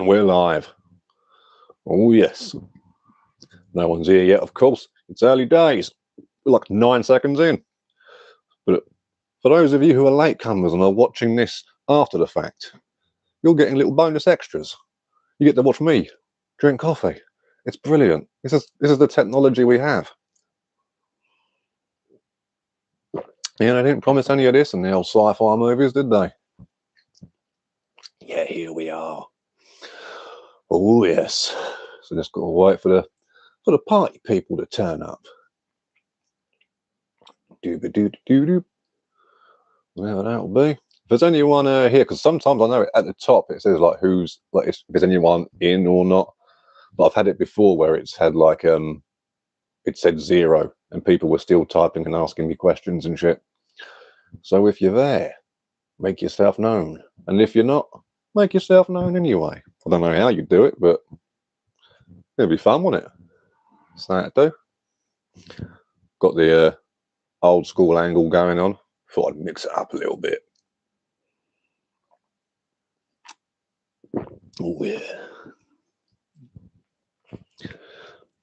And we're live. Oh yes. No one's here yet, of course. It's early days. We're like 9 seconds in. But for those of you who are latecomers and are watching this after the fact, you're getting little bonus extras. You get to watch me drink coffee. It's brilliant. This is the technology we have. Yeah, they didn't promise any of this in the old sci-fi movies, did they? Yeah, here we are. Oh yes. So just got to wait for the party people to turn up. Doo-ba-doo-doo-doo. Whatever that'll be. If there's anyone here, because sometimes I know at the top it says like who's like if there's anyone in or not. But I've had it before where it's had like it said 0 and people were still typing and asking me questions and shit. So if you're there, make yourself known. And if you're not, make yourself known anyway. I don't know how you do it, but it'll be fun, won't it? What's that do? Got the old school angle going on. Thought I'd mix it up a little bit. Oh yeah. Did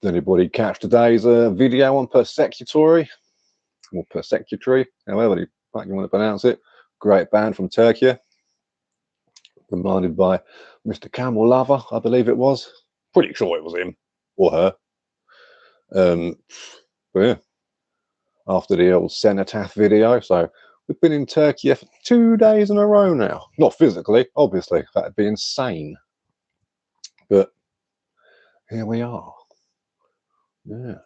anybody catch today's video on persecutory? Or persecutory, however the fuck you want to pronounce it. Great band from Turkey. Reminded by Mr. Camel Lover, I believe it was. Pretty sure it was him or her. But yeah, after the old Cenotaph video, so we've been in Turkey for 2 days in a row now. Not physically, obviously, that'd be insane. But here we are. Yeah.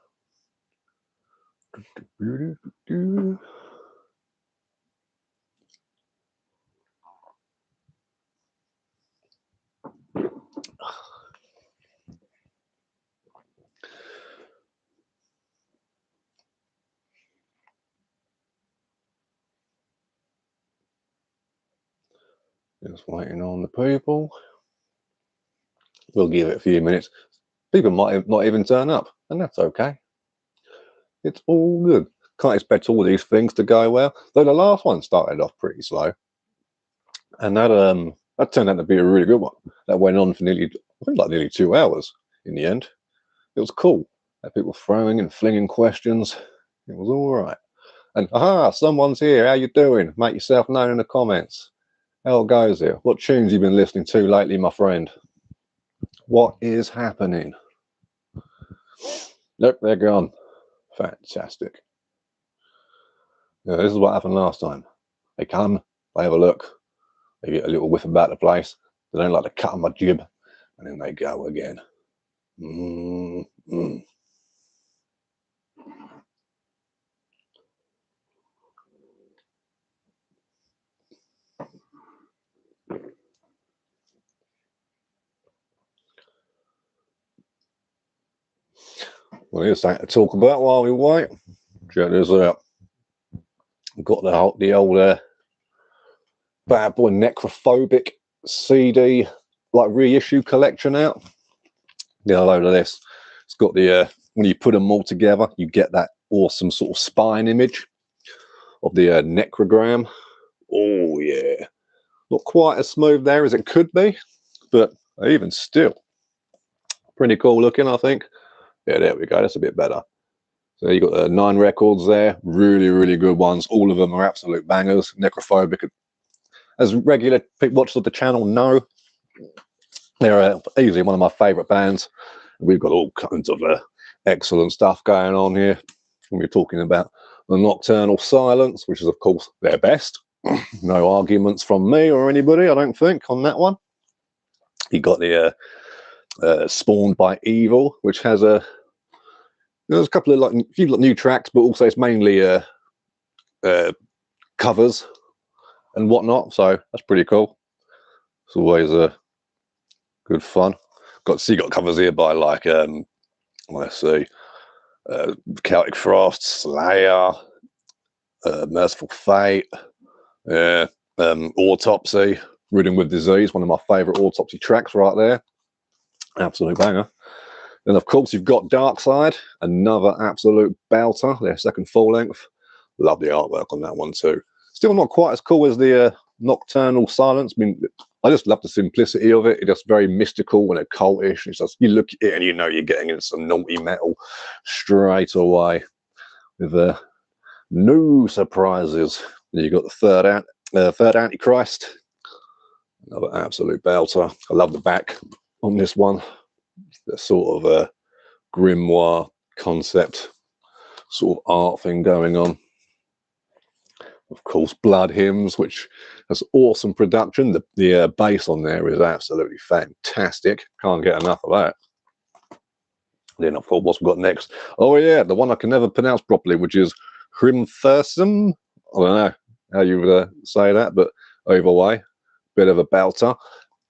Just waiting on the people. We'll give it a few minutes. People might not even turn up, and that's okay. It's all good. Can't expect all these things to go well. Though the last one started off pretty slow, and that turned out to be a really good one. That went on for nearly 2 hours in the end. It was cool. Had people throwing and flinging questions. It was all right. And aha, someone's here. How you doing? Make yourself known in the comments. How goes it? What tunes you been listening to lately, my friend? What is happening? Nope, they're gone. Fantastic. Yeah, this is what happened last time. They come, they have a look, they get a little whiff about the place, they don't like to cut on my jib, and then they go again. Well, here's something to talk about while we wait. Check this out. Got the old Bad Boy Necrophobic CD like reissue collection out. Get a load of this. It's got the when you put them all together, you get that awesome sort of spine image of the necrogram. Oh yeah, not quite as smooth there as it could be, but even still, pretty cool looking, I think. Yeah, there we go. That's a bit better. So you got the 9 records there, really good ones. All of them are absolute bangers. Necrophobic, as regular people watchers of the channel know, they're easily one of my favourite bands. We've got all kinds of excellent stuff going on here. We're talking about the Nocturnal Silence, which is of course their best. No arguments from me or anybody, I don't think, on that one. You got the Spawned by Evil, which has there's a couple of a few new tracks, but also it's mainly covers and whatnot. So that's pretty cool. It's always good fun. Got covers here by like let's see, Celtic Frost, Slayer, Merciful Fate, Autopsy, Ridden with Disease, one of my favourite Autopsy tracks right there. Absolute banger. And of course you've got Dark Side, another absolute belter, their second full length. Love the artwork on that one too. Still not quite as cool as the Nocturnal Silence. I mean, I just love the simplicity of it. It's just very mystical and occultish. It's just, you look at it and you know you're getting into some naughty metal straight away with no surprises. Then you got the third Antichrist, another absolute belter. I love the back on this one. The sort of a grimoire concept, sort of art thing going on. Of course, Blood Hymns, which has awesome production. The bass on there is absolutely fantastic. Can't get enough of that. Then, of course, what we've got next? Oh, yeah, the one I can never pronounce properly, which is Hrimthursum. I don't know how you would say that, but either way, bit of a belter.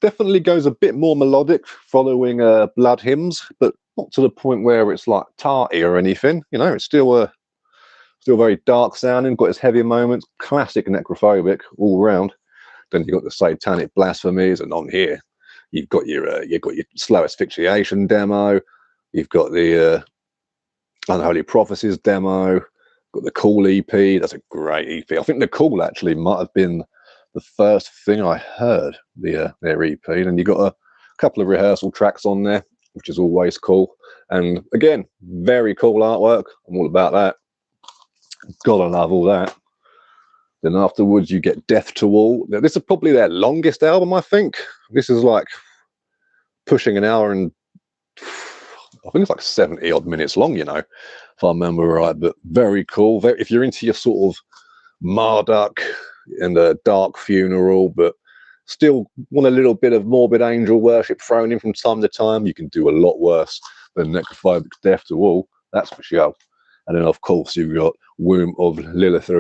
Definitely goes a bit more melodic following Blood Hymns, but not to the point where it's like tarty or anything. You know, it's still very dark sounding, got its heavier moments, classic necrophobic all round. Then you've got the satanic blasphemies, and on here you've got your slow asphyxiation demo, you've got the unholy prophecies demo, got the Cool EP. That's a great EP. I think the Cool actually might have been the first thing I heard, their EP. And you've got a couple of rehearsal tracks on there, which is always cool. And again, very cool artwork. I'm all about that. Gotta love all that. Then afterwards you get Death to All. Now, this is probably their longest album, I think. This is like pushing an hour and I think it's like 70 odd minutes long, you know, if I remember right. But very cool. If you're into your sort of Marduk and a dark funeral, but still want a little bit of morbid angel worship thrown in from time to time, you can do a lot worse than Necrophobic's Death to All. That's for sure. And then, of course, you've got Womb of Lilith,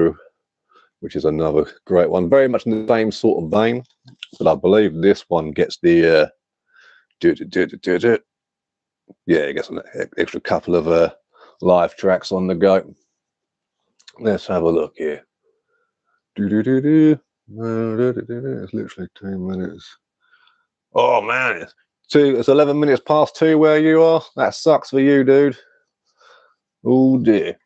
which is another great one. Very much in the same sort of vein, but I believe this one gets the yeah, it gets an extra couple of live tracks on the go. Let's have a look here. It's literally 2 minutes. Oh man, it's 11 minutes past 2 where you are. That sucks for you, dude. Oh dear.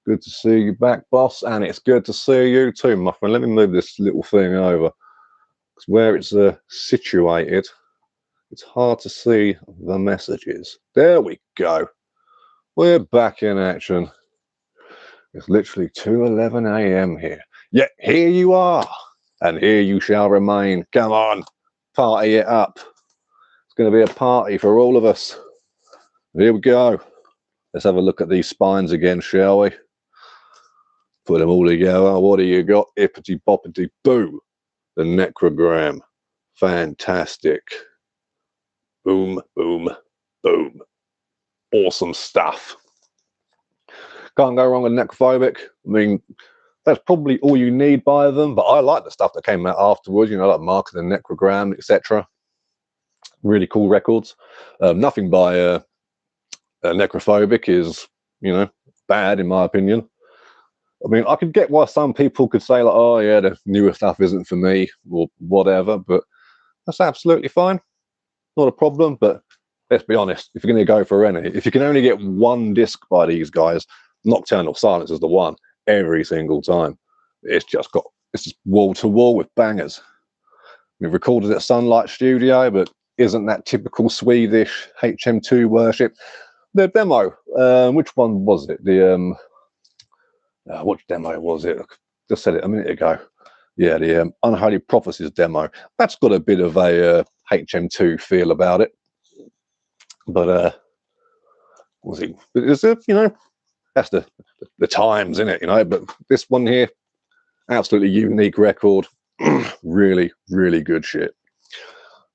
Good to see you back, boss, and it's good to see you too, my friend. Let me move this little thing over, because where it's situated, it's hard to see the messages. There we go. We're back in action. It's literally 2:11 a.m. here. Yet here you are, and here you shall remain. Come on, party it up. It's going to be a party for all of us. Here we go. Let's have a look at these spines again, shall we? Put them all together. What do you got? Hippity boppity boo. The necrogram. Fantastic. Boom, boom, boom. Awesome stuff. Can't go wrong with Necrophobic. I mean, that's probably all you need by them, but I like the stuff that came out afterwards, you know, like Mark and the Necrogram, etc. Really cool records. Nothing by Necrophobic is, you know, bad in my opinion. I mean, I could get why some people could say, like, oh yeah, the newer stuff isn't for me or whatever, but that's absolutely fine. Not a problem. But let's be honest, if you're going to go for any, if you can only get one disc by these guys, Nocturnal Silence is the one every single time. It's just wall to wall with bangers. We've recorded at Sunlight Studio, but isn't that typical Swedish HM2 worship? The demo, which one was it? The what demo was it? I just said it a minute ago. Yeah, the Unholy Prophecies demo. That's got a bit of a HM2 feel about it. But was it? Is it? You know, that's the times, isn't it? You know. But this one here, absolutely unique record. Really, really good shit.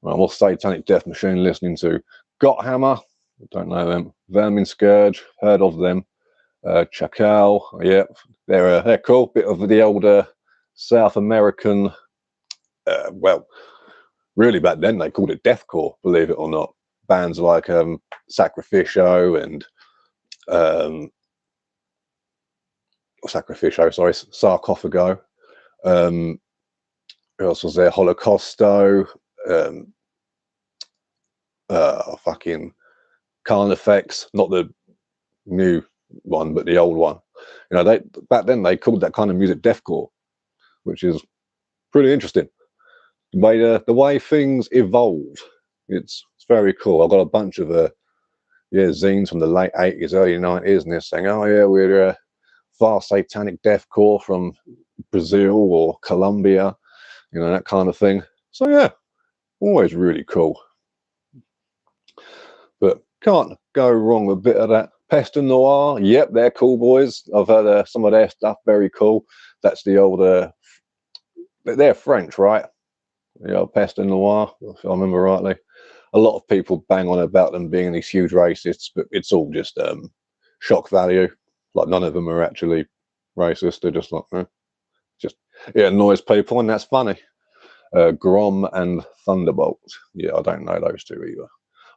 Right, what's Satanic Death Machine listening to? Gotthammer. Don't know them. Vermin Scourge. Heard of them. Chacal, yeah, they're cool. Bit of the older South American. Well, really back then they called it deathcore, believe it or not. Bands like Sacrificio and Sarcophago. Who else was there? Holocausto. Fucking Carnifex, not the new one, but the old one. You know, they back then they called that kind of music deathcore, which is pretty interesting. the way things evolve. It's very cool. I've got a bunch of yeah, zines from the late 80s, early 90s, and they're saying, oh yeah, we're vast satanic deathcore from Brazil or Colombia, you know, that kind of thing. So yeah, always really cool. But can't go wrong with a bit of that. Pest and Noir, yep, they're cool boys. I've heard some of their stuff, very cool. That's the old, they're French, right? The old Pest and Noir, if I remember rightly. A lot of people bang on about them being these huge racists, but it's all just shock value. Like, none of them are actually racist. They're just like, just, it annoys people, and that's funny. Grom and Thunderbolt. Yeah, I don't know those two either.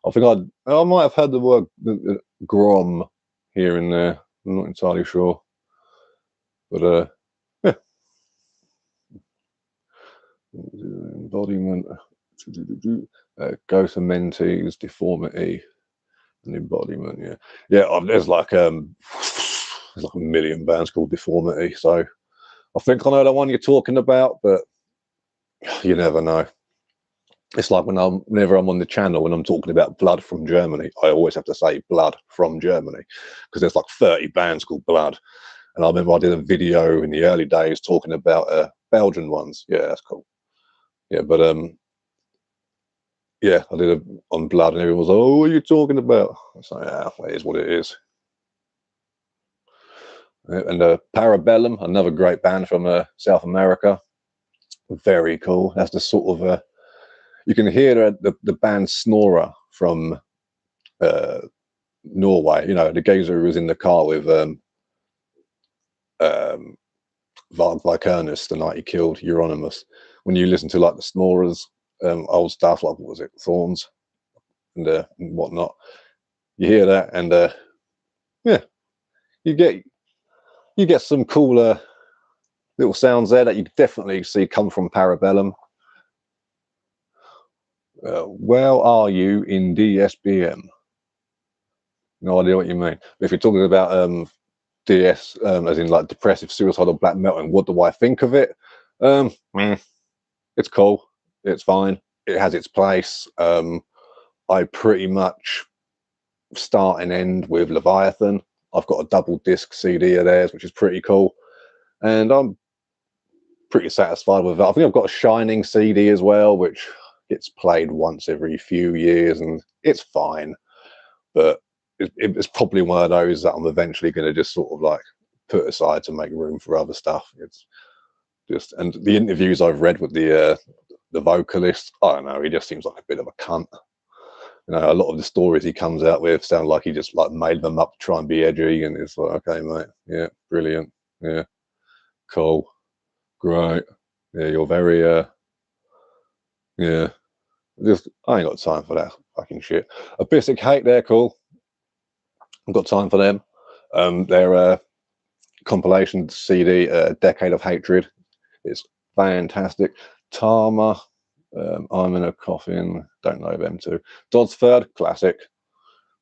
I think I might have heard the word Grom here and there. I'm not entirely sure, but yeah. Embodiment, Gothamenti's Deformity and Embodiment. Yeah, yeah. There's like a million bands called Deformity, so I think I know the one you're talking about, but you never know. It's like whenever I'm on the channel and I'm talking about Blood from Germany, I always have to say Blood from Germany, because there's like 30 bands called Blood. And I remember I did a video in the early days talking about Belgian ones. Yeah, that's cool. Yeah, but yeah, I did it on Blood, and everyone was like, oh, what are you talking about? So yeah, it is what it is. And Parabellum, another great band from South America. Very cool. That's the sort of you can hear the band Snorer from Norway. You know, the geezer who was in the car with Varg Ernest the night he killed Euronymous. When you listen to like the Snorers old stuff, like, what was it, Thorns and whatnot, you hear that, and yeah, you get some cooler little sounds there that you definitely see come from Parabellum. Where are you in DSBM? No idea what you mean. If you're talking about DS, as in like depressive, suicidal black metal, and what do I think of it? It's cool. It's fine. It has its place. I pretty much start and end with Leviathan. I've got a double disc CD of theirs, which is pretty cool, and I'm pretty satisfied with it. I think I've got a Shining CD as well, which gets played once every few years, and it's fine. But it's probably one of those that I'm eventually going to just sort of like put aside to make room for other stuff. It's just, and the interviews I've read with the vocalist, I don't know, he just seems like a bit of a cunt. You know, a lot of the stories he comes out with sound like he just like made them up to try and be edgy, and it's like, okay, mate, yeah, brilliant, yeah, cool, great, yeah, you're very yeah, just, I ain't got time for that fucking shit. Abyssic Hate, they're cool. I've got time for them. Their compilation CD, Decade of Hatred, it's fantastic. Tama, I'm in a Coffin, don't know them too. Dodsford, classic,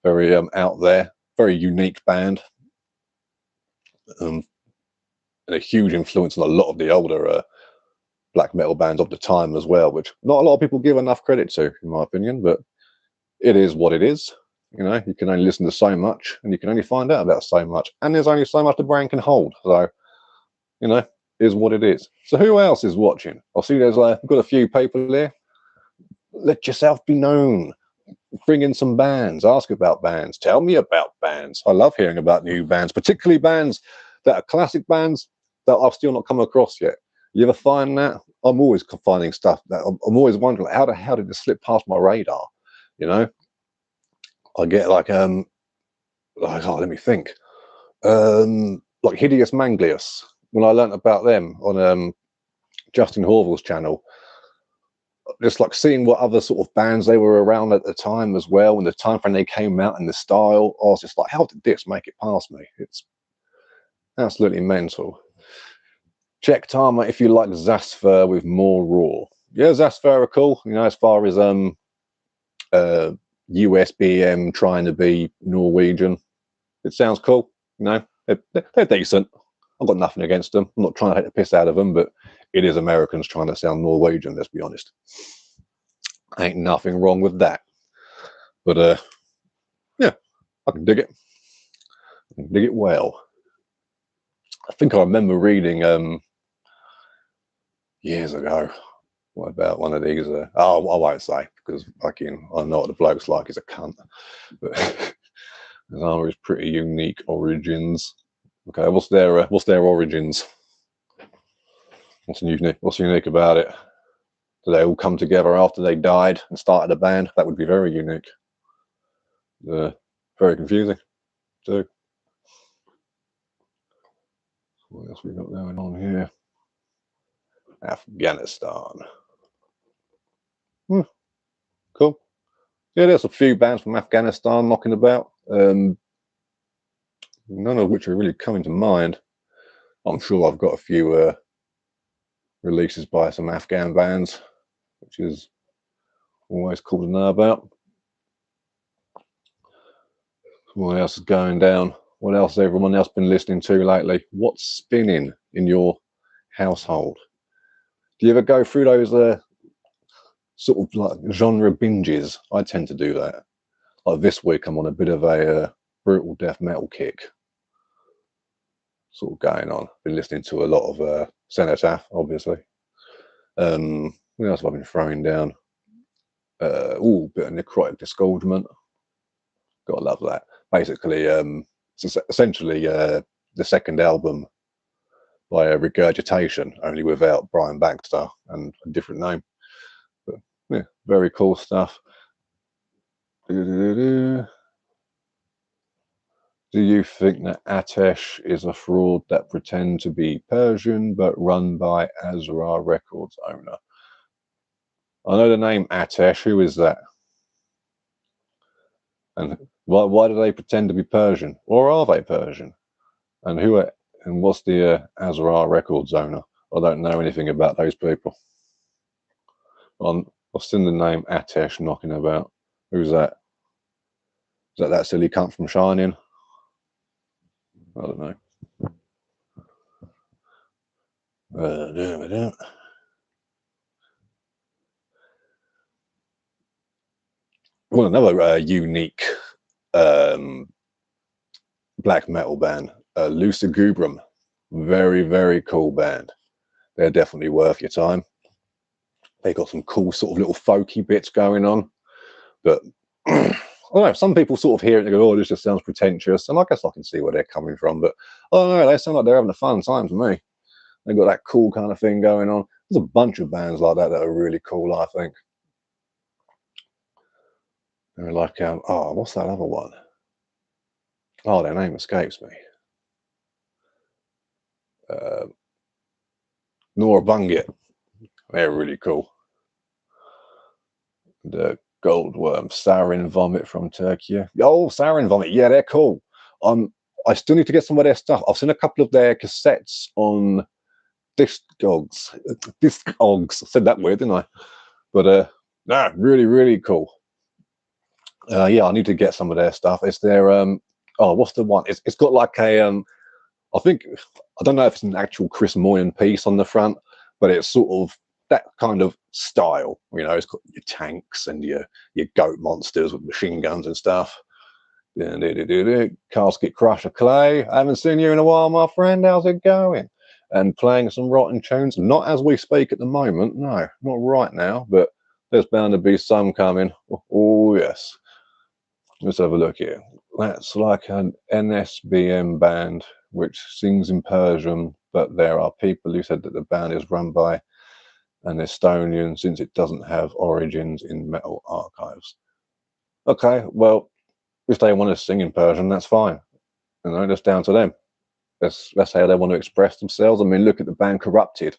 very out there, very unique band, and a huge influence on a lot of the older black metal bands of the time as well, which not a lot of people give enough credit to, in my opinion, but it is what it is. You know, you can only listen to so much, and you can only find out about so much, and there's only so much the brain can hold. So, you know, is what it is. So who else is watching? I see there's got a few people there. Let yourself be known. Bring in some bands. Ask about bands. Tell me about bands. I love hearing about new bands, particularly bands that are classic bands that I've still not come across yet. You ever find that? I'm always finding stuff that I'm always wondering, how the hell did this slip past my radar? You know, I get like oh, let me think. Like Hideous Manglius. When I learnt about them on Justin Horville's channel, just like seeing what other sort of bands they were around at the time as well, and the time frame they came out and the style, I was just like, how did this make it past me? It's absolutely mental. Check Tama if you like Zasfer with more raw. Yeah, Zasfer are cool. You know, as far as USBM trying to be Norwegian, it sounds cool. You know, they're decent. I've got nothing against them. I'm not trying to take the piss out of them, but it is Americans trying to sound Norwegian, let's be honest. Ain't nothing wrong with that. But yeah, I can dig it. I can dig it well. I think I remember reading years ago. What about one of these? Oh, I won't say, because fucking I know what the bloke's like. He's a cunt. But his armor is pretty unique origins. Okay, what's their origins? What's unique about it? Do they all come together after they died and started a band? That would be very unique. Very confusing too. What else we got going on here? Afghanistan. Cool. Yeah, there's a few bands from Afghanistan knocking about. None of which are really coming to mind. I'm sure I've got a few releases by some Afghan bands, which is always cool to know about. What else is going down? What else has everyone else been listening to lately? What's spinning in your household? Do you ever go through those sort of like genre binges? I tend to do that. Like this week, I'm on a bit of a brutal death metal kick. Sort of going on. Been listening to a lot of Cenotaph, obviously. What else have I been throwing down? Bit of Necrotic Disgorgement. Gotta love that. Basically, it's essentially the second album by Regurgitation, only without Brian Baxter and a different name. But yeah, very cool stuff. Do you think that Atesh is a fraud that pretend to be Persian but run by Azra Records owner? I know the name Atesh. Who is that? And why do they pretend to be Persian? Or are they Persian? And what's the Azra Records owner? I don't know anything about those people. I've seen the name Atesh knocking about. Who's that? Is that silly cunt from Shining? I don't know. Well, another unique black metal band, Lucigubrum. Very, very cool band. They're definitely worth your time. They got some cool sort of little folky bits going on. But I don't know, some people sort of hear it and they go, oh, this just sounds pretentious. And I guess I can see where they're coming from. But I don't know, they sound like they're having a fun time to me. They've got that cool kind of thing going on. There's a bunch of bands like that that are really cool, I think. They're like, oh, what's that other one? Oh, their name escapes me. Nora Bungit. They're really cool. The Goldworm, Sarin Vomit from Turkey. Oh, Sarin Vomit. Yeah, they're cool. I still need to get some of their stuff. I've seen a couple of their cassettes on Discogs. I said that weird, didn't I? But nah, really, really cool. Yeah, I need to get some of their stuff. It's their oh, what's the one? It's got like a I don't know if it's an actual Chris Moyen piece on the front, but it's sort of that kind of style. You know, it's got your tanks and your goat monsters with machine guns and stuff. Casket Crusher Clay. I haven't seen you in a while, my friend. How's it going? And playing some rotten tunes. Not as we speak at the moment. No, not right now. But there's bound to be some coming. Oh yes. Let's have a look here. That's like an NSBM band which sings in Persian, but there are people who said that the band is run by an Estonian since it doesn't have origins in metal archives. Okay, well, if they want to sing in Persian, that's fine. You know, that's down to them. That's how they want to express themselves. I mean, look at the band Corrupted.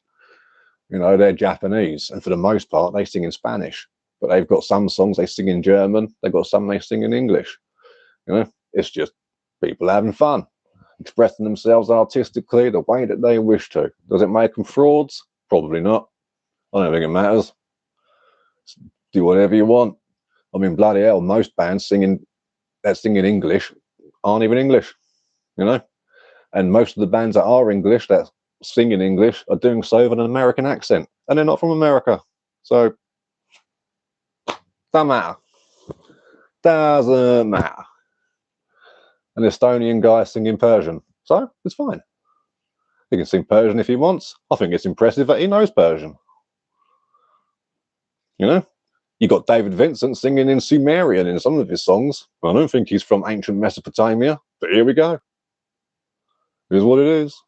You know, they're Japanese, and for the most part, they sing in Spanish. But they've got some songs they sing in German. They've got some they sing in English. You know, it's just people having fun, expressing themselves artistically the way that they wish to. Does it make them frauds? Probably not. I don't think it matters. Do whatever you want. I mean, bloody hell, most bands that sing in English aren't even English, you know? And most of the bands that are English, that singing English are doing so with an American accent, and they're not from America, so doesn't matter. Doesn't matter. An Estonian guy singing Persian, so it's fine. He can sing Persian if he wants. I think it's impressive that he knows Persian. You know, you got David Vincent singing in Sumerian in some of his songs. I don't think he's from ancient Mesopotamia, but here we go. It is what it is.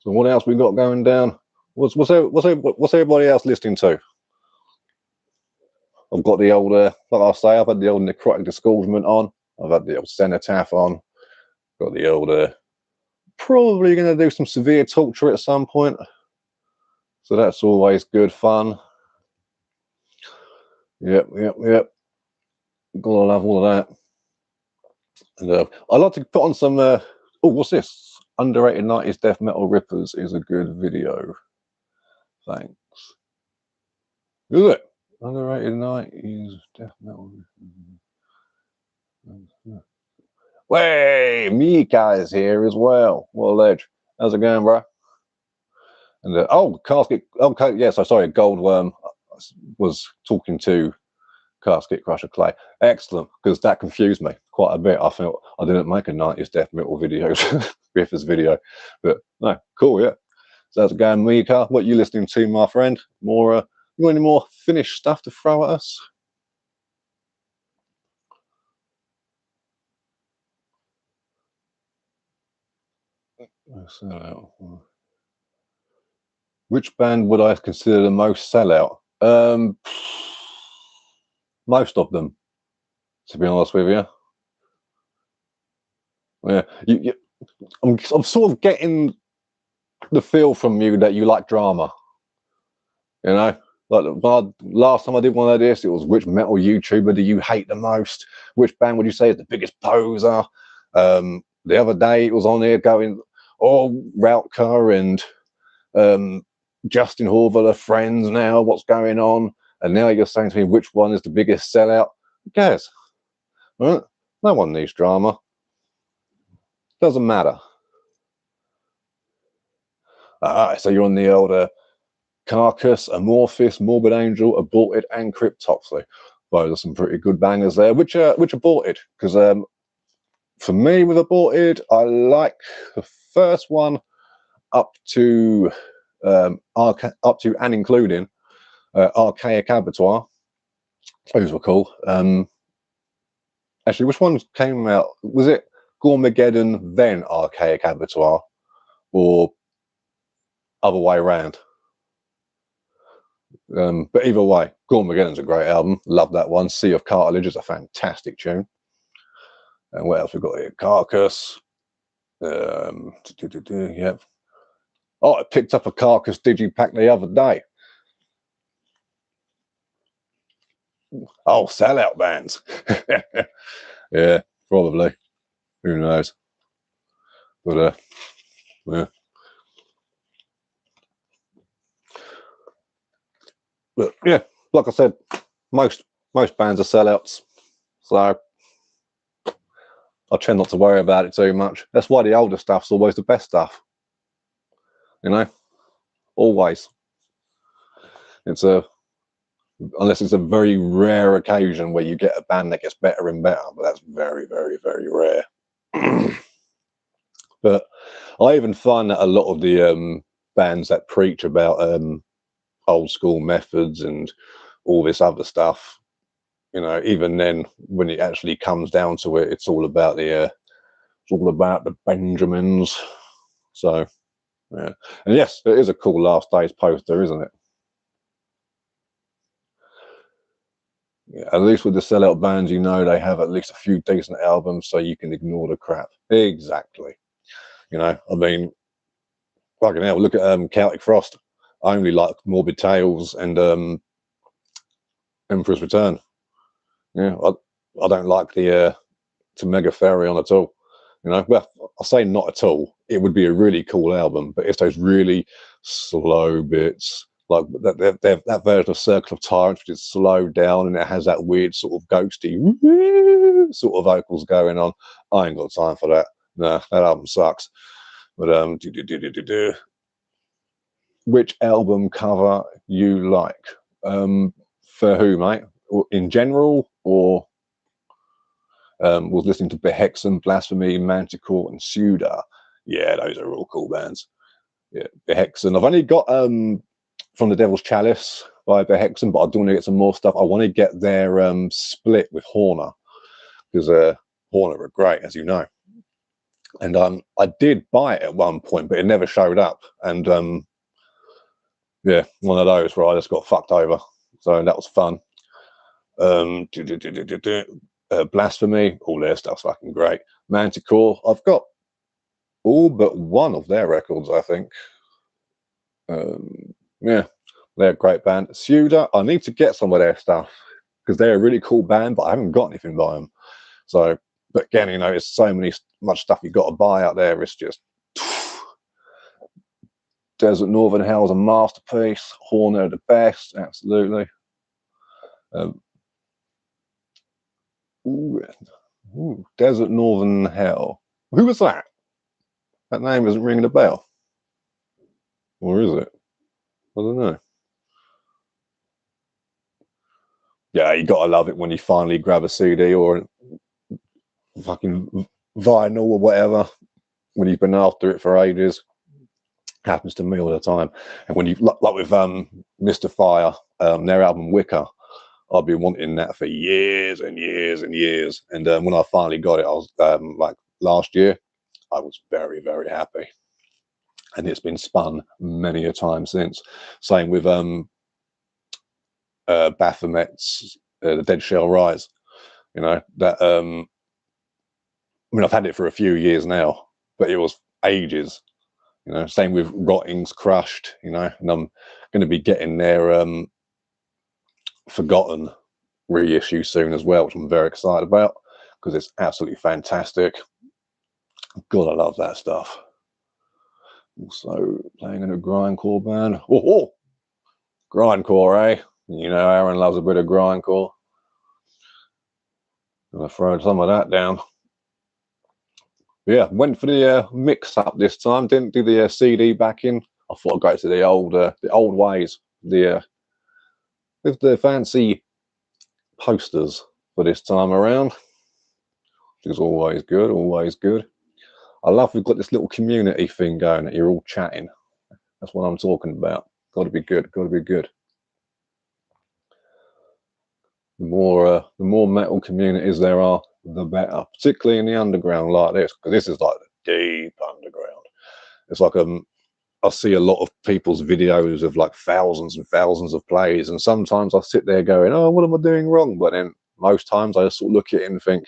So what else we got going down? What's everybody else listening to? I've got the old, like I say, I've had the old necrotic disgorgement on. I've had the old cenotaph on. Got the old, probably going to do some severe torture at some point. So that's always good fun. Yep. Gotta love all of that. And I like to put on some, oh, what's this? Underrated 90s Death Metal Rippers is a good video. Thanks. Is it? Underrated 90s Death Metal Rippers. Way, Mika is here as well. What a ledge. How's it going, bro? And oh, Casket. Okay, yes, I'm sorry. Goldworm was talking to Casket Crusher Clay. Excellent, because that confused me quite a bit. I felt I didn't make a 90s death metal video, Riffers video, but no, cool, yeah. So how's it going, Mika? What are you listening to, my friend? More, you got any more finished stuff to throw at us? Which band would I consider the most sellout? Most of them, to be honest with you. Yeah, I'm sort of getting the feel from you that you like drama. You know, like last time I did one of this, it was which metal YouTuber do you hate the most? Which band would you say is the biggest poser? The other day it was on here going, oh, Routker and Justin Horvath are friends now. What's going on? And now you're saying to me which one is the biggest sellout? Who cares? Right? No one needs drama. Doesn't matter. So you're on the old Carcass, Amorphis, Morbid Angel, Aborted, and Cryptopsy. Those are some pretty good bangers there. Which Aborted? Because for me with Aborted, I like the first one up to and including Archaic Abattoir. Those were cool. Actually, which one came out? Was it Gormageddon then Archaic Abattoir, or other way around? But either way, Gormageddon's a great album. Love that one. Sea of Cartilage is a fantastic tune. And what else we got here? Carcass. Yeah. Oh, I picked up a Carcass digipack the other day. Oh, sellout bands. Yeah, probably. Who knows? But yeah. But yeah, like I said, most bands are sellouts, so I tend not to worry about it too much. That's why the older stuff's always the best stuff. You know, always. It's unless it's a very rare occasion where you get a band that gets better and better, but that's very, very, very rare. But I even find that a lot of the bands that preach about old school methods and all this other stuff, you know, even then when it actually comes down to it, it's all about the Benjamins. So yeah, and yes, it is a cool Last Days poster, isn't it? Yeah, at least with the sellout bands, you know, they have at least a few decent albums, so you can ignore the crap. Exactly. You know, I mean, fucking hell, look at Celtic Frost. I only like Morbid Tales and Emperor's Return. Yeah, I don't like the To Megatherion at all. You know, well, I'll say not at all. It would be a really cool album, but it's those really slow bits, like that version of Circle of Tyrants, which is slowed down and it has that weird sort of ghosty sort of vocals going on. I ain't got time for that. Nah, that album sucks. But which album cover you like? For who, mate? In general, or was listening to Behexen, Blasphemy, Manticore, and Suda? Yeah, those are all cool bands. Yeah, Behexen. I've only got From the Devil's Chalice by Behexen, but I do want to get some more stuff. I want to get their split with Horner, because Horner are great, as you know. And I did buy it at one point, but it never showed up. And yeah, one of those where I just got fucked over. So that was fun. Blasphemy, all their stuff's fucking great. Manticore, I've got all but one of their records, I think. Yeah, they're a great band. Suda, I need to get some of their stuff because they're a really cool band, but I haven't got anything by them. So, but again, you know, there's so much stuff you've got to buy out there. It's just Desert Northern Hell's a masterpiece. Horner the best, absolutely. Desert Northern Hell. Who was that? That name isn't ringing a bell. Or is it? I don't know. Yeah, you gotta love it when you finally grab a CD or fucking vinyl or whatever when you've been after it for ages. Happens to me all the time. And when you like with Mr. Fire, their album Wicker, I've been wanting that for years and years and years. And when I finally got it, I was like last year, I was very, very happy. And it's been spun many a time since. Same with Baphomet's The Dead Shall Rise. You know, that I mean, I've had it for a few years now, but it was ages. You know, same with Rotting's Crushed, you know, and I'm going to be getting their Forgotten reissue soon as well, which I'm very excited about because it's absolutely fantastic. God, I love that stuff. Also playing in a grindcore band. Oh, grindcore, eh? You know, Aaron loves a bit of grindcore. I'm gonna throw some of that down. Yeah, went for the mix up this time. Didn't do the CD backing. I thought I'd go to the old ways. With the fancy posters for this time around, which is always good. Always good. I love we've got this little community thing going that you're all chatting. That's what I'm talking about. Got to be good. Got to be good. The more metal communities there are, the better. Particularly in the underground like this, because this is like the deep underground. It's like I see a lot of people's videos of like thousands and thousands of plays, and sometimes I sit there going, "Oh, what am I doing wrong?" But then most times I just sort of look at it and think,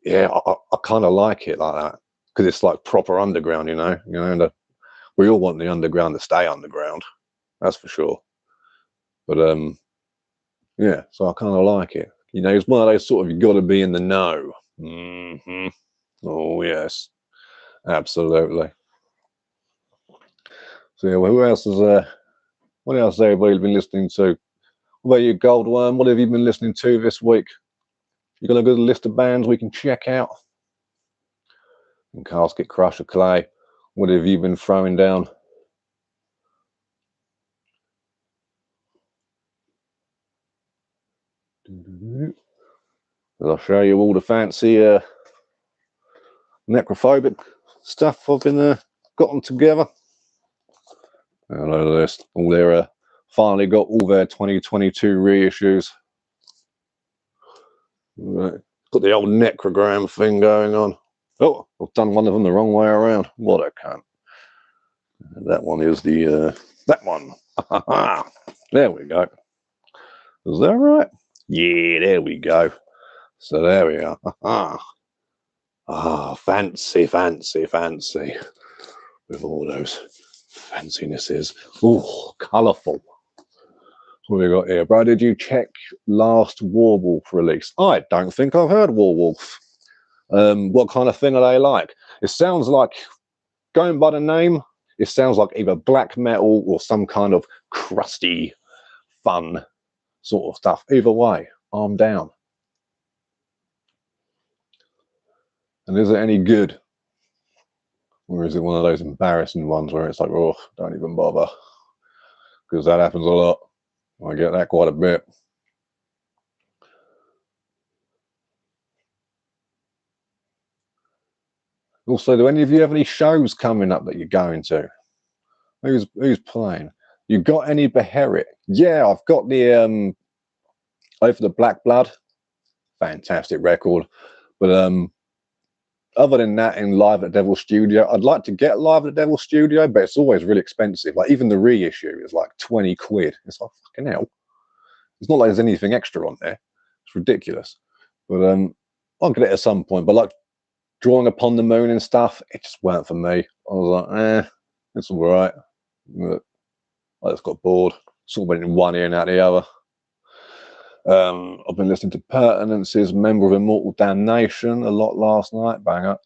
"Yeah, I kind of like it like that because it's like proper underground, you know." And we all want the underground to stay underground, that's for sure. But yeah, so I kind of like it. You know, it's one of those sort of you got to be in the know. Oh yes, absolutely. So yeah, well, who else is what else has everybody been listening to? What about you, Goldworm? What have you been listening to this week? You got a good list of bands we can check out? And Casket Crusher Clay, what have you been throwing down? I'll show you all the fancy necrophobic stuff I've been gotten together. And look at this, all their finally got all their 2022 reissues. Right. Got the old necrogram thing going on. Oh, I've done one of them the wrong way around. What a cunt. That one is the that one. There we go. Is that right? Yeah, there we go. So there we are. Ah, fancy, fancy, fancy. With all those fancynesses. Oh, colourful. What have we got here? Bro, did you check last Warwolf release? I don't think I've heard Warwolf. What kind of thing are they like? It sounds like, going by the name, it sounds like either black metal or some kind of crusty, fun sort of stuff. Either way, I'm down. And is it any good? Or is it one of those embarrassing ones where it's like, oh, don't even bother? Because that happens a lot. I get that quite a bit. Also, do any of you have any shows coming up that you're going to? Who's playing? You got any Beherit? Yeah, I've got the Over the Black Blood. Fantastic record. But other than that, in Live at Devil Studio, I'd like to get Live at Devil Studio, but it's always really expensive. Like even the reissue is like 20 quid. It's like fucking hell. It's not like there's anything extra on there. It's ridiculous. But I'll get it at some point. But like Drawing Upon the Moon and stuff, it just weren't for me. I was like, it's all right. But I just got bored. Sort of went in one ear and out the other. I've been listening to Pertinence's Member of Immortal Damnation a lot last night, banger.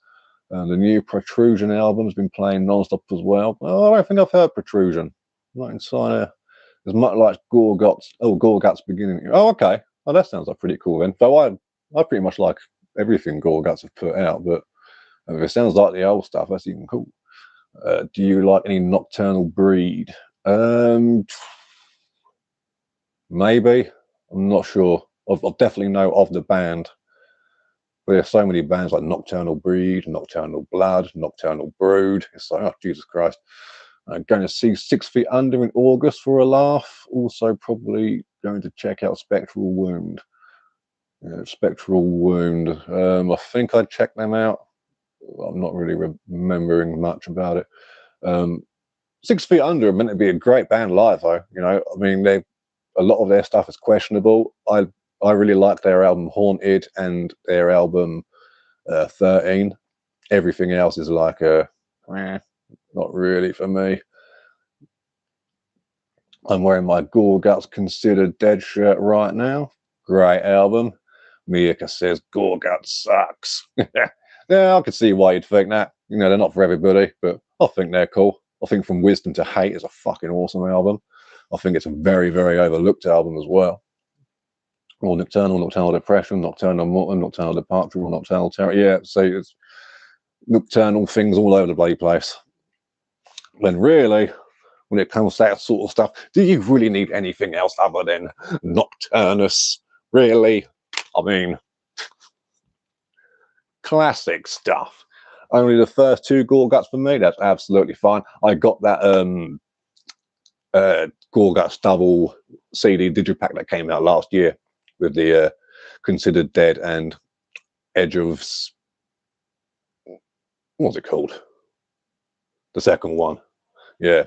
The new Protrusion album's been playing non-stop as well. Oh, I don't think I've heard Protrusion. Not inside as much like Gorgut's beginning. Oh, okay. Oh, that sounds like pretty cool then. Though I pretty much like everything Gorguts have put out, but if it sounds like the old stuff, that's even cool. Do you like any Nocturnal Breed? Maybe. I'm not sure. I definitely know of the band. But there's so many bands like Nocturnal Breed, Nocturnal Blood, Nocturnal Brood. It's like, oh, Jesus Christ. Going to see 6 Feet Under in August for a laugh. Also probably going to check out Spectral Wound. Spectral Wound. I think I checked them out. I'm not really remembering much about it. 6 Feet Under are meant to be a great band live, though. You know, I mean, a lot of their stuff is questionable. I really like their album Haunted and their album 13. Everything else is like not really for me. I'm wearing my Gorguts Considered Dead shirt right now. Great album. Miyaka says Gorguts sucks. Yeah, I can see why you'd think that. You know, they're not for everybody, but I think they're cool. I think From Wisdom to Hate is a fucking awesome album. I think it's a very, very overlooked album as well. Or Nocturnal Depression, Nocturnal Morton, Nocturnal Departure, or Nocturnal Terror. Yeah, so it's nocturnal things all over the bloody place. Then really, when it comes to that sort of stuff, do you really need anything else other than Nocturnus? Really? I mean, classic stuff. Only the first 2 Gorguts for me, that's absolutely fine. I got that Gorguts double CD digipack that came out last year with the Considered Dead and Edge of... What's it called? The second one. Yeah.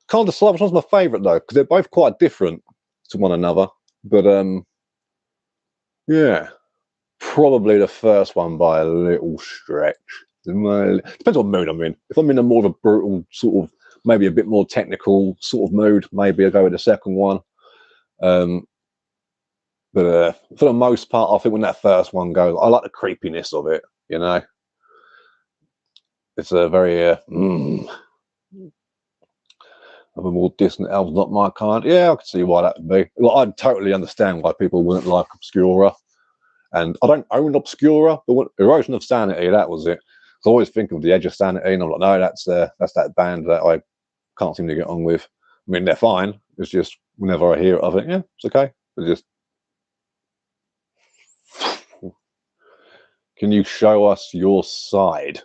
Can't decide which one's my favourite though, because they're both quite different to one another. But yeah, probably the first one by a little stretch. Depends what mood I'm in. If I'm in a more of a brutal sort of, maybe a bit more technical sort of mood, maybe I'll go with the second one. But for the most part, I think when that first one goes, I like the creepiness of it. You know, it's a very of a more distant album's not my kind. Yeah, I can see why that would be. Like, I totally understand why people wouldn't like Obscura. And I don't own Obscura, but Erosion of Sanity, that was it. I always think of The Edge of Sanity, and I'm like, no, that's that band that I can't seem to get on with. I mean, they're fine. It's just whenever I hear it, I think, yeah, it's okay. It's just... Can you show us your side?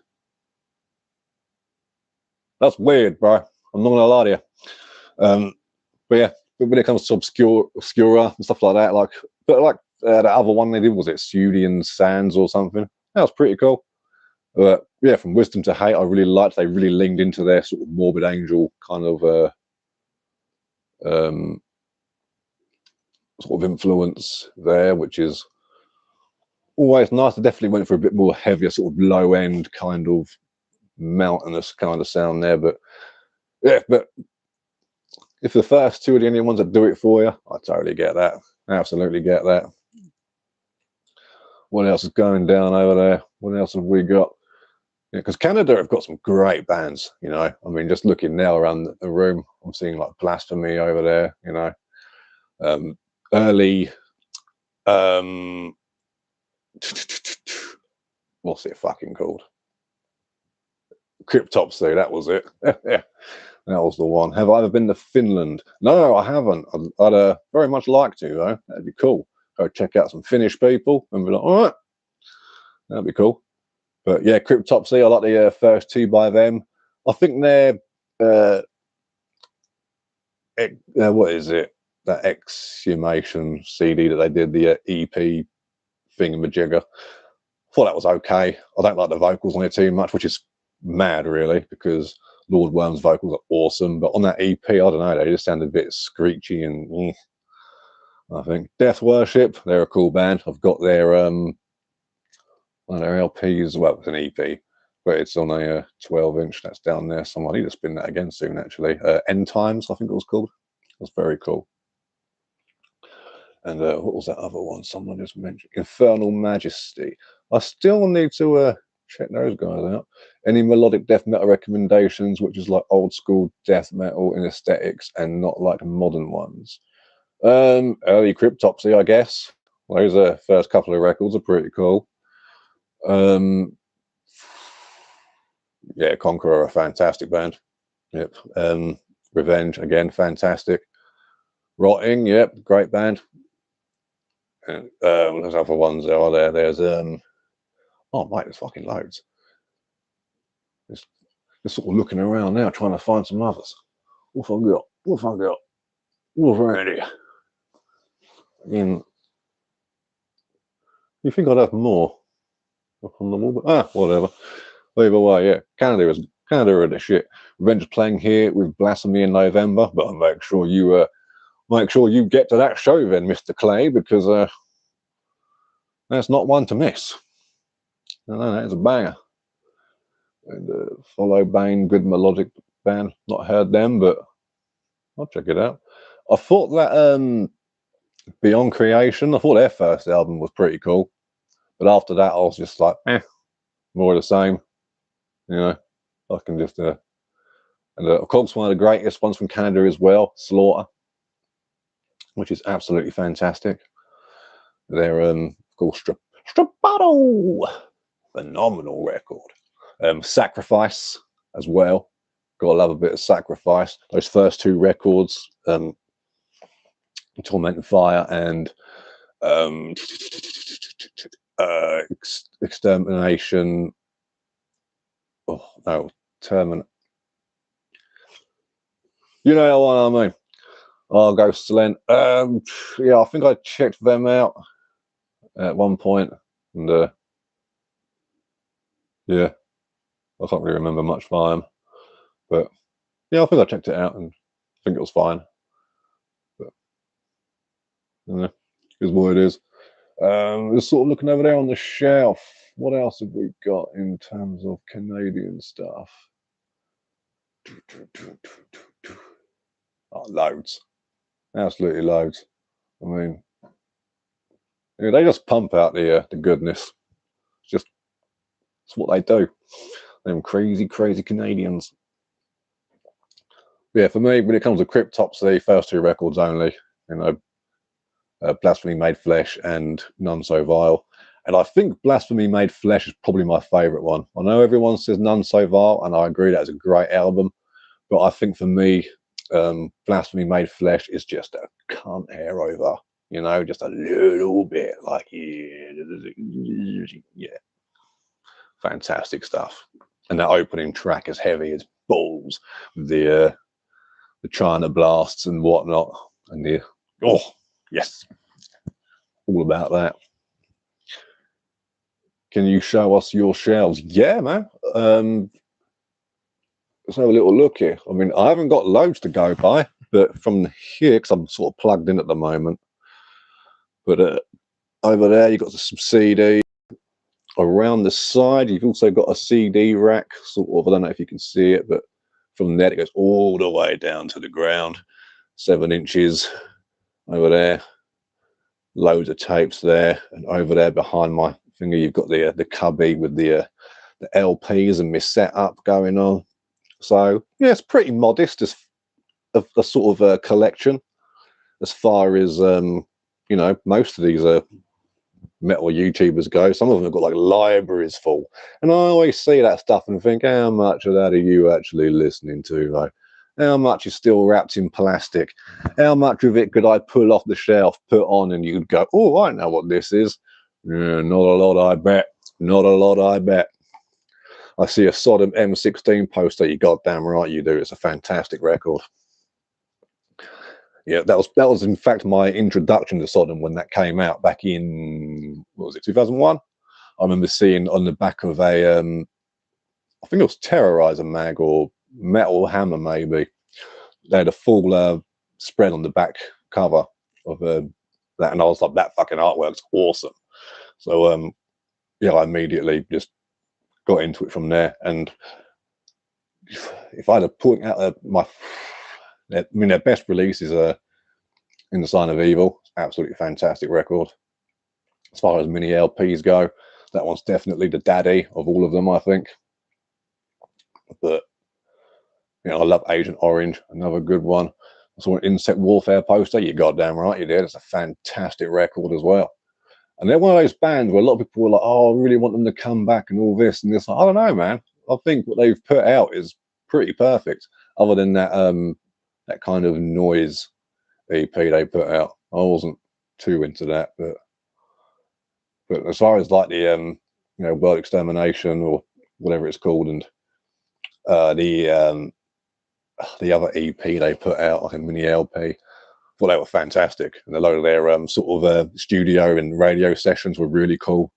That's weird, bro. I'm not gonna lie to you. But yeah, when it comes to Obscura and stuff like that, that other one they did, was it Sudian Sands or something? That was pretty cool. But yeah, From Wisdom to Hate, I really liked. They really leaned into their sort of Morbid Angel kind of sort of influence there, which is always nice. I definitely went for a bit more heavier, sort of low end kind of mountainous kind of sound there. But yeah, but if the first 2 are the only ones that do it for you, I totally get that. Absolutely get that. What else is going down over there? What else have we got? Because Canada have got some great bands, you know. I mean, just looking now around the room, I'm seeing like Blasphemy over there, you know. Early, what's it fucking called? Cryptopsy, that was it. Yeah, that was the one. Have I ever been to Finland? No, I haven't. I'd very much like to, though. That'd be cool. Go check out some Finnish people and be like, all right, that'd be cool. But yeah, Cryptopsy, I like the first two by them. I think they're, what is it? That Exhumation CD that they did, the EP thingamajigger. I thought that was okay. I don't like the vocals on it too much, which is mad, really, because Lord Worm's vocals are awesome. But on that EP, I don't know, they just sound a bit screechy and I think Death Worship, they're a cool band. I've got their one of their LPs. Well, it's an EP, but it's on a 12-inch. That's down there somewhere. I need to spin that again soon, actually. End Times, I think it was called. That's very cool. And what was that other one? Someone just mentioned Infernal Majesty. I still need to check those guys out. Any melodic death metal recommendations, which is like old school death metal in aesthetics and not like modern ones? Early Cryptopsy, I guess. Those first couple of records are pretty cool. Yeah, Conqueror, a fantastic band. Yep. Revenge, again, fantastic. Rotting, yep, great band. And there's other ones are there. There's oh mate, there's fucking loads. Just sort of looking around now, trying to find some others. What have I got? What have I got? What's ready? You think I'd have more up on the wall? But, whatever. Either way, yeah. Canada are the shit. Revenge is playing here with Blasphemy in November, but I'll make sure you get to that show then, Mr. Clay, because that's not one to miss. No, that is a banger. And Follow Bane, good melodic band. Not heard them, but I'll check it out. I thought that Beyond Creation, I thought their first album was pretty cool, but after that I was just like, more of the same. You know, I can just and of course one of the greatest ones from Canada as well, Slaughter, which is absolutely fantastic. They're called Strapato, phenomenal record. Sacrifice as well, gotta love a bit of Sacrifice. Those first two records, Torment and Fire and Extermination. Oh no, you know what I mean. I'll go Silent. Yeah, I think I checked them out at one point, and yeah, I can't really remember much by them, but yeah, I think I checked it out and I think it was fine. But yeah, is what it is. Just sort of looking over there on the shelf. What else have we got in terms of Canadian stuff? Oh, loads, absolutely loads. I mean, yeah, they just pump out the goodness. It's what they do. Them crazy Canadians. Yeah, for me, when it comes to Cryptopsy, first two records only. You know, Blasphemy Made Flesh and None So Vile. And I think Blasphemy Made Flesh is probably my favourite one. I know everyone says None So Vile, and I agree that's a great album. But I think for me, Blasphemy Made Flesh is just a cunt hair over. You know, just a little bit. Like, yeah. Fantastic stuff. And that opening track is heavy as balls. The China blasts and whatnot. And oh, yes. All about that. Can you show us your shelves? Yeah, man. Let's have a little look here. I mean, I haven't got loads to go by, but from here, because I'm sort of plugged in at the moment. But over there, you've got some CD. Around the side, you've also got a CD rack, sort of. I don't know if you can see it, but from there, it goes all the way down to the ground. 7 inches over there. Loads of tapes there, and over there behind my finger, you've got the cubby with the LPs and my setup going on. So yeah, it's pretty modest as a sort of collection, as far as you know, most of these metal YouTubers go. Some of them have got like libraries full, and I always see that stuff and think, how much of that are you actually listening to? Like, how much is still wrapped in plastic? How much of it could I pull off the shelf, put on, and you'd go, oh, I know what this is. Yeah, not a lot, I bet. Not a lot, I bet. I see a Sodom M16 poster. You goddamn right you do. It's a fantastic record. Yeah, that was in fact my introduction to Sodom when that came out back in, what was it, 2001? I remember seeing on the back of a, I think it was Terrorizer mag or Metal Hammer maybe. They had a full spread on the back cover of that, and I was like, that fucking artwork's awesome. So yeah, I immediately just got into it from there. And if I'd have put out their best releases are In the Sign of Evil. Absolutely fantastic record. As far as mini LPs go, that one's definitely the daddy of all of them, I think. But you know, I love Agent Orange, another good one. I saw an Insect Warfare poster. You goddamn right you did. It's a fantastic record as well. And they're one of those bands where a lot of people were like, oh, I really want them to come back and all this and this. I don't know, man. I think what they've put out is pretty perfect, other than that that kind of noise EP they put out. I wasn't too into that, but as far as like the you know, World Extermination or whatever it's called, and the other EP they put out, like a mini LP, thought they were fantastic, and a lot of their sort of studio and radio sessions were really cool.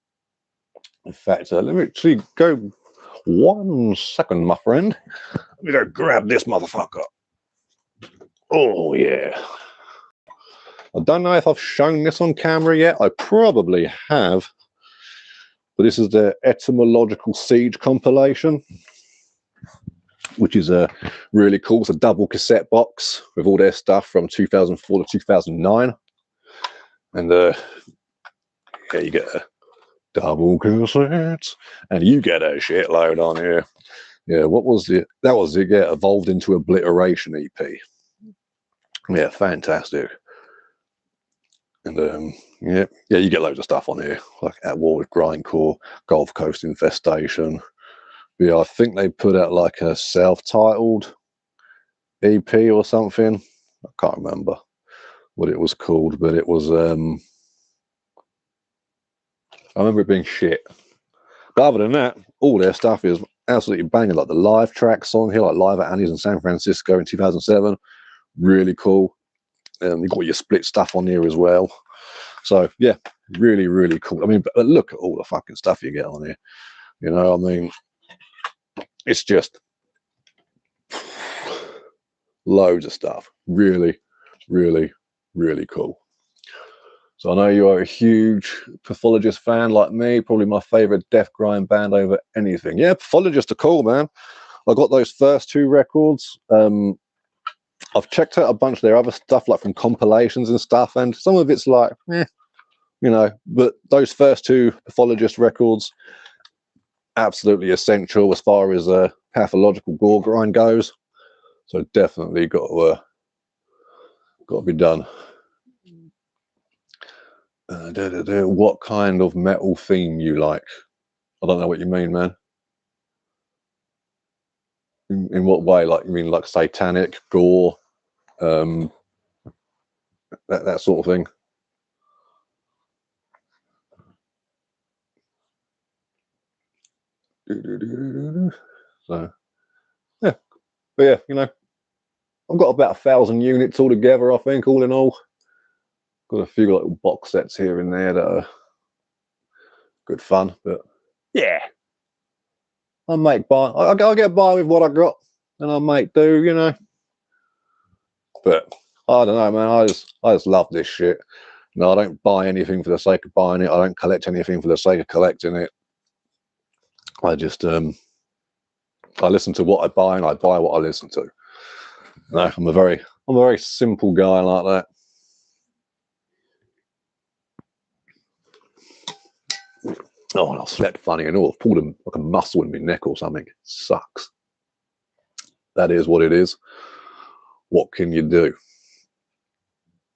In fact, let me actually go 1 second, my friend. Let me go grab this motherfucker. Oh yeah. I don't know if I've shown this on camera yet. I probably have. But this is the Etymological Siege compilation, which is really cool. It's a double cassette box with all their stuff from 2004 to 2009. And yeah, you get a double cassette, and you get a shitload on here. Yeah, what was it? That was it. Yeah, Evolved into Obliteration EP. Yeah, fantastic. And yeah, you get loads of stuff on here, like At War with Grindcore, Gulf Coast Infestation. But yeah, I think they put out like a self-titled EP or something. I can't remember what it was called, but it was I remember it being shit. But other than that, all their stuff is absolutely banging. Like the live tracks on here, like Live at Annie's in San Francisco in 2007, really cool. You've got your split stuff on here as well. So yeah, really, really cool. I mean, but look at all the fucking stuff you get on here. You know, I mean, it's just loads of stuff. Really, really, really cool. So I know you are a huge Pathologist fan like me, probably my favorite death grind band over anything. Yeah, Pathologists are cool, man. I got those first 2 records. I've checked out a bunch of their other stuff, like from compilations and stuff, and some of it's like, you know, but those first 2 Pathologist records, absolutely essential as far as pathological gore grind goes. So definitely got to be done. What kind of metal theme you like? I don't know what you mean, man. In what way? Like, you mean like satanic, gore, that sort of thing? So yeah, but yeah, you know, I've got about 1,000 units altogether, I think, all in all. Got a few little box sets here and there that are good fun, but yeah, I make by. I'll get by with what I got, and I make do, you know. But I don't know, man. I just love this shit. No, I don't buy anything for the sake of buying it. I don't collect anything for the sake of collecting it. I just I listen to what I buy, and I buy what I listen to. No, I'm a very simple guy like that. Oh, and I slept funny and all. I've pulled like a muscle in my neck or something. It sucks. That is what it is. What can you do?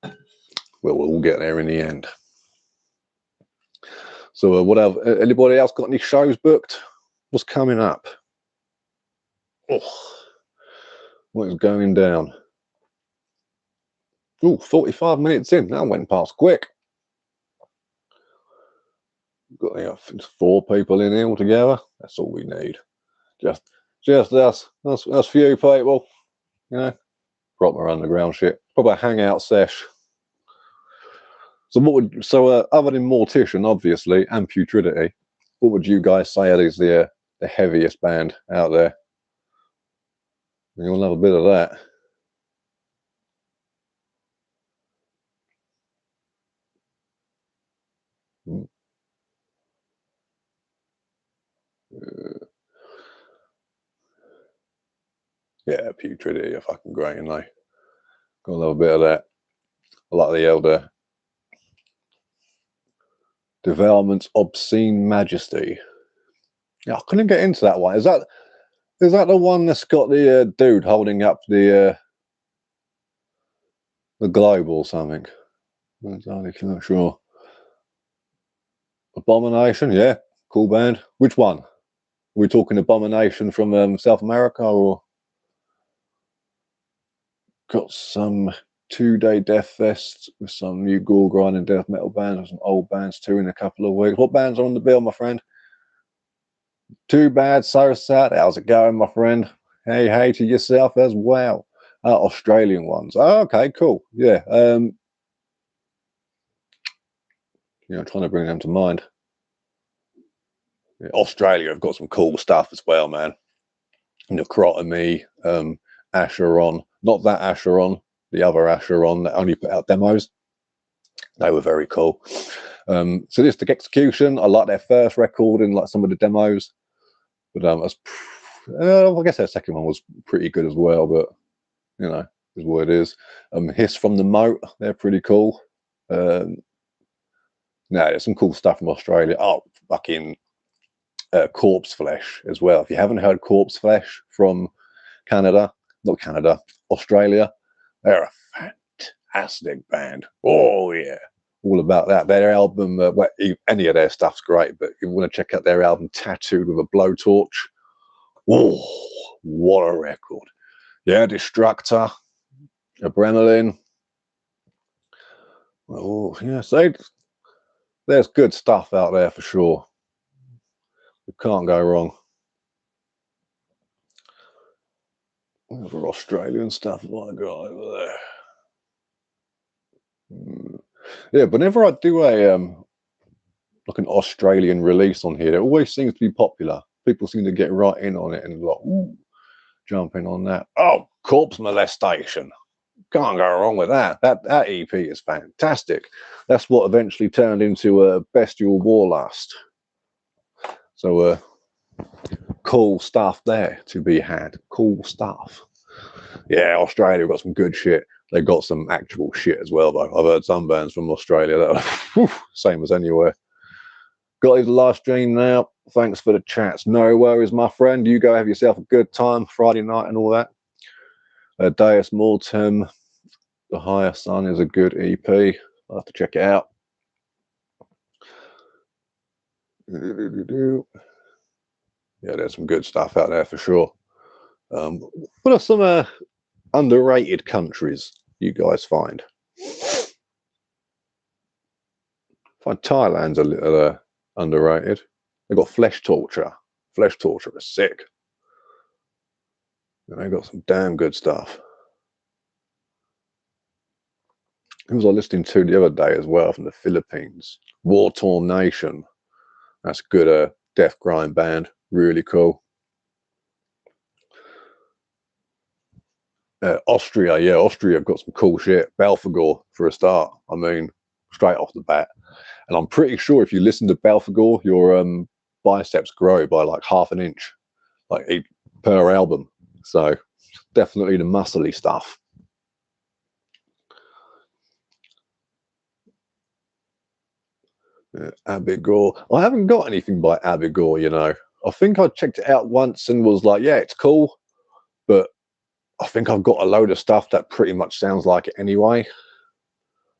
Well, we'll all get there in the end. So whatever. Anybody else got any shows booked? What's coming up? Oh, what is going down? Oh, 45 minutes in. That went past quick. Got I think 4 people in here altogether. That's all we need. Just us. That's few people. You know, proper underground shit. Proper hangout sesh. So other than Mortician, obviously, and Putridity, what would you guys say is the heaviest band out there? You'll have a bit of that. Yeah, Putridity are fucking great, and they got a little bit of that. I like the elder Development's Obscene Majesty. Yeah, I couldn't get into that one. Is that the one that's got the dude holding up the globe or something? I'm not sure. Abomination, yeah, cool band. Which one? Are we talking Abomination from South America, or got some 2-day death fest with some new gore grinding death metal bands and some old bands too in a couple of weeks? What bands are on the bill, my friend? Too bad, so sad. How's it going, my friend? Hey to yourself as well. Australian ones. Oh, okay, cool. Yeah. I'm trying to bring them to mind. Yeah, Australia have got some cool stuff as well, man. Necrotomy, Asheron, not that Asheron, the other Asheron that only put out demos. They were very cool. Sadistic Execution, I like their first record and like some of the demos, but I guess their second one was pretty good as well. But you know, is what it is. Hiss from the Moat, they're pretty cool. There's some cool stuff from Australia. Oh, fucking Corpse Flesh as well. If you haven't heard Corpse Flesh from Australia, they're a fantastic band. Oh yeah, all about that. Their album, any of their stuff's great, but if you want to check out their album Tattooed with a Blowtorch, oh, what a record. Yeah, Destructor, a Bremelin. Oh yeah, so there's good stuff out there for sure. You can't go wrong. Other Australian stuff like I got over there. Yeah, but whenever I do a like an Australian release on here, it always seems to be popular. People seem to get right in on it and like, ooh, jumping on that. Oh, Corpse Molestation. Can't go wrong with that. That EP is fantastic. That's what eventually turned into Bestial Warlust. So cool stuff there to be had. Cool stuff. Yeah, Australia got some good shit. They got some actual shit as well, though. I've heard some bands from Australia that are whew, same as anywhere. Got his live stream now. Thanks for the chats. No worries, my friend. You go have yourself a good time Friday night and all that. Deus Mortem, The Higher Sun is a good EP. I'll have to check it out. Yeah, there's some good stuff out there for sure. What are some underrated countries you guys find? I find Thailand's a little underrated. They've got Flesh Torture. Flesh Torture is sick. And they've got some damn good stuff. Who was I listening to the other day as well from the Philippines? War Torn Nation. That's good death grind band. Really cool. Austria, yeah, Austria have got some cool shit. Belfagor for a start. I mean, straight off the bat. And I'm pretty sure if you listen to Belfagor, your biceps grow by like half an inch, like per album. So definitely the muscly stuff. Abigor. I haven't got anything by Abigor, you know. I think I checked it out once and was like, yeah, it's cool. But I think I've got a load of stuff that pretty much sounds like it anyway.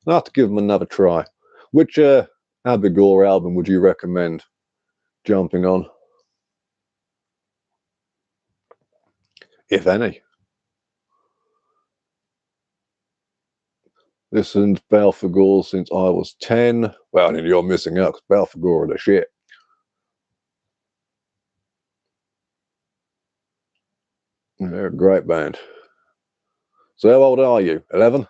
I'll have to give them another try. Which Abigail album would you recommend jumping on, if any? Listened Belphegor since I was 10. Well, then you're missing out because Belphegor are the shit. They're a great band. So how old are you? 11?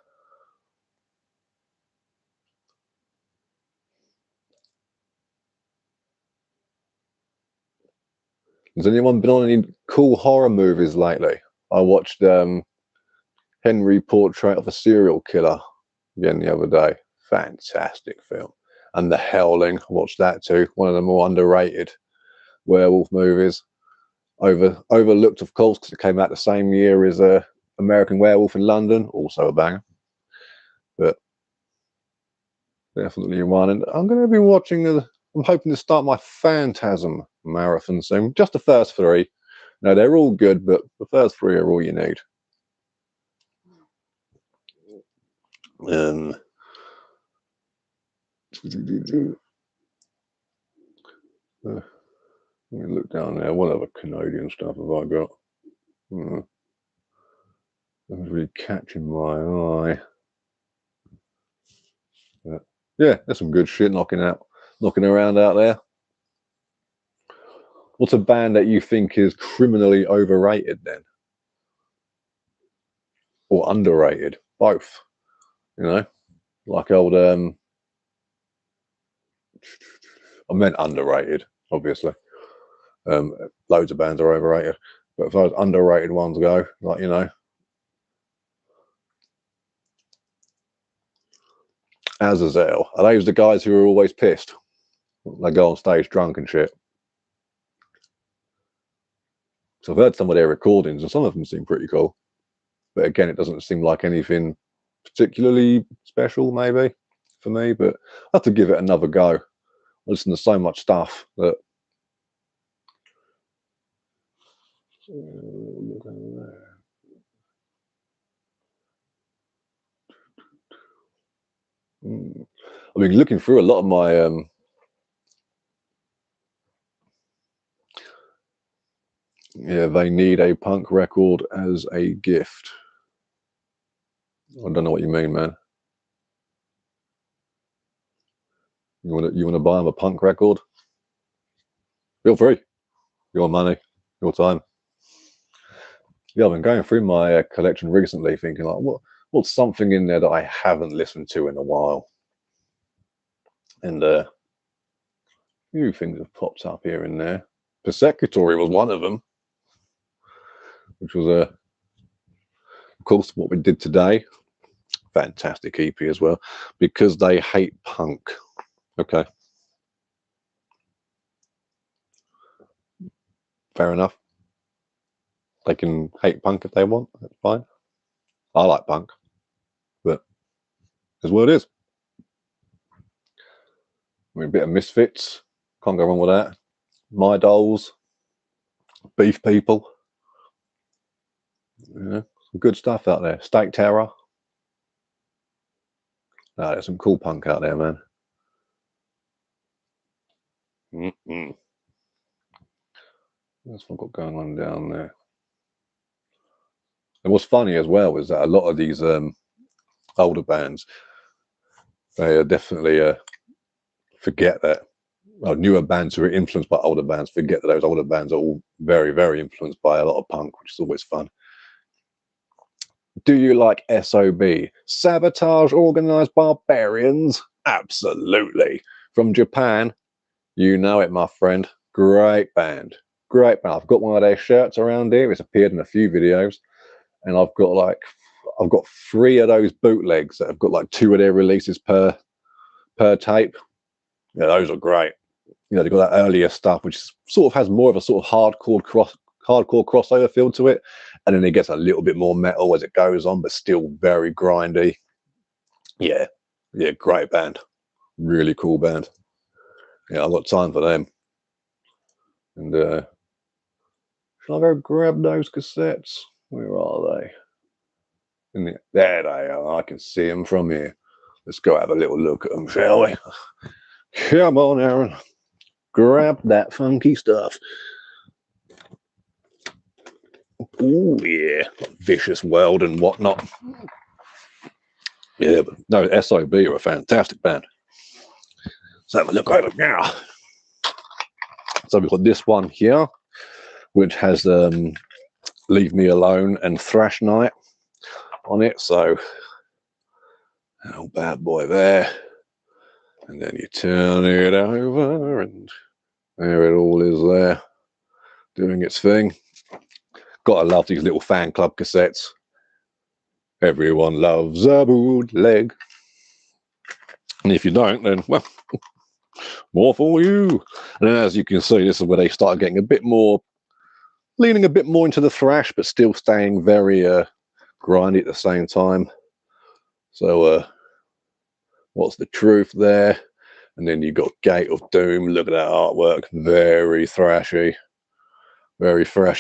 Has anyone been on any cool horror movies lately? I watched Henry Portrait of a Serial Killer again the other day. Fantastic film. And The Howling, I watched that too. One of the more underrated werewolf movies. Overlooked, of course, because it came out the same year as American Werewolf in London, also a banger. But definitely one. And I'm going to be watching, I'm hoping to start my Phantasm marathon soon. Just the first 3. No, they're all good, but the first 3 are all you need. Let me look down there. What other Canadian stuff have I got? That's really catching my eye. Yeah, there's some good shit knocking around out there. What's a band that you think is criminally overrated then? Or underrated? Both. You know? Like old I meant underrated, obviously. Loads of bands are overrated. But as far as underrated ones go, like, you know, Azazel. Are those the guys who are always pissed? They go on stage drunk and shit. So I've heard some of their recordings and some of them seem pretty cool. But again, it doesn't seem like anything particularly special, maybe, for me. But I have to give it another go. I listen to so much stuff that. I mean, looking through a lot of my yeah, they need a punk record as a gift. I don't know what you mean, man. You want to buy them a punk record? Feel free. Your money, your time. Yeah, I've been going through my collection recently, thinking like, what's something in there that I haven't listened to in a while? And a few things have popped up here and there. Persecutory was one of them, which was of course, what we did today. Fantastic EP as well, because they hate punk. Okay, fair enough. They can hate punk if they want. That's fine. I like punk, but it's what it is. I mean, a bit of Misfits, can't go wrong with that. My Dolls, Beef People. Yeah, some good stuff out there. Steak Terror. No, there's some cool punk out there, man. That's what I've got going on down there. And what's funny as well is that a lot of these older bands, they definitely forget that. Well, newer bands who are influenced by older bands forget that those older bands are all very, very influenced by a lot of punk, which is always fun. Do you like SOB? Sabotage Organized Barbarians? Absolutely. From Japan, you know it, my friend. Great band. Great band. I've got one of their shirts around here. It's appeared in a few videos. And I've got 3 of those bootlegs that have got like 2 of their releases per tape. Yeah, those are great. You know, they've got that earlier stuff, which sort of has more of a sort of hardcore crossover feel to it. And then it gets a little bit more metal as it goes on, but still very grindy. Yeah, great band. Really cool band. Yeah, I've got time for them. And shall I go grab those cassettes? Where are they? There they are. I can see them from here. Let's go have a little look at them, shall we? Come on, Aaron. Grab that funky stuff. Oh, yeah. Vicious World and whatnot. Yeah, but no, SOB are a fantastic band. Let's have a look at them now. So we've got this one here, which has Leave Me Alone and Thrash Night on it. So, oh, bad boy there. And then you turn it over and there it all is there, doing its thing. Gotta love these little fan club cassettes. Everyone loves a bootleg. And if you don't, then, well, more for you. And as you can see, this is where they start getting a bit more, leaning a bit more into the thrash, but still staying very grindy at the same time. So, What's the Truth there? And then you've got Gate of Doom. Look at that artwork. Very thrashy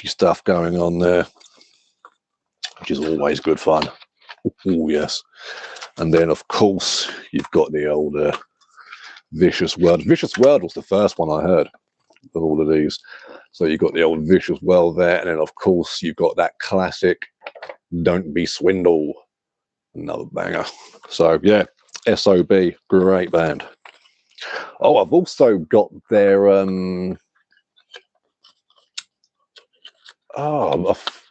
stuff going on there, which is always good fun. Oh, yes. And then, of course, you've got the old Vicious World. Vicious World was the first one I heard of all of these. So you've got the old Vicious World there. And then, of course, you've got that classic Don't Be Swindle. Another banger. So, yeah, SOB, great band. Oh, I've also got their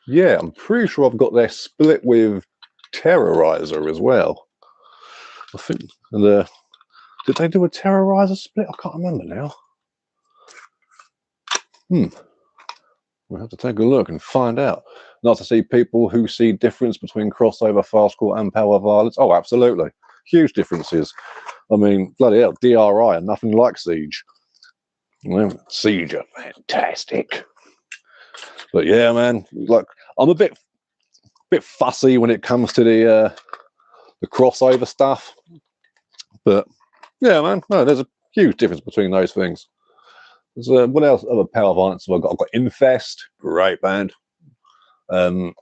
yeah, I'm pretty sure I've got their split with Terrorizer as well. I think did they do a Terrorizer split? I can't remember now. We'll have to take a look and find out. Nice to see people who see difference between crossover, fastcore, and power violence. Oh, absolutely, huge differences. I mean, bloody hell, DRI and nothing like Siege. Well, Siege are fantastic. But yeah, man, like I'm a bit fussy when it comes to the crossover stuff. But yeah, man, no, there's a huge difference between those things. There's, what else? Other power violence have I got? I've got Infest, great band. No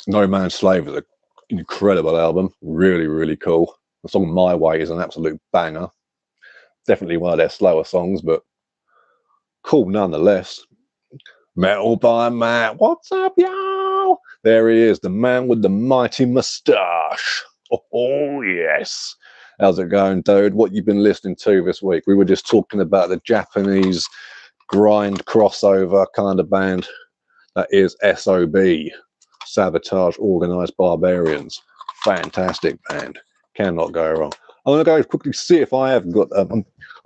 Man's Slave is an incredible album, really cool. The song My Way is an absolute banger. Definitely one of their slower songs, but cool nonetheless. Metal by Matt, what's up, y'all? There he is, the man with the mighty moustache. Oh, yes. How's it going, dude? What you been listening to this week? We were just talking about the Japanese grind crossover kind of band that is SOB, Sabotage Organized Barbarians. Fantastic band. Cannot go wrong. I'm going to go quickly see if I have got...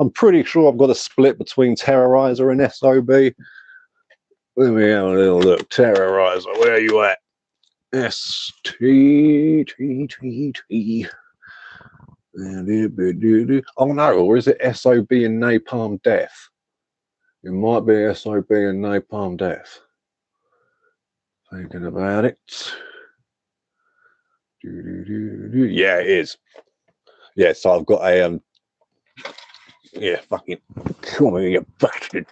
I'm pretty sure I've got a split between Terrorizer and SOB. Let me have a little look. Terrorizer, where are you at? S-T-T-T-T. Oh no, or is it SOB and Napalm Death? It might be SOB and Napalm Death. Thinking about it. Yeah, it is. Yeah, so I've got a yeah, fucking come on, you bastard.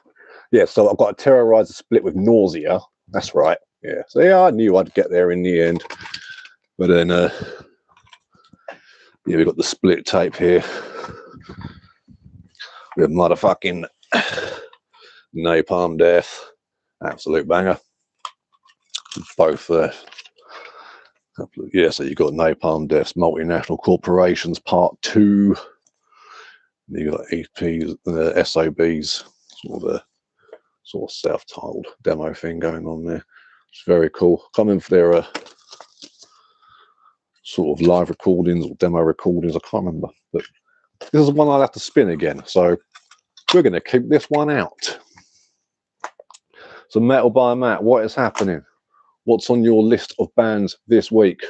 Yeah, so I've got a Terrorizer split with Nausea. That's right. Yeah. So yeah, I knew I'd get there in the end. But then yeah, we've got the split tape here. We have motherfucking Napalm Death. Absolute banger. Both yeah, so you've got Napalm Death's Multinational Corporations Part 2. You've got EPs, SOBs, sort of self-titled demo thing going on there. It's very cool. Coming for their sort of live recordings or demo recordings. I can't remember, but this is one I'll have to spin again. So we're going to keep this one out. So Metal by Matt, what is happening? What's on your list of bands this week?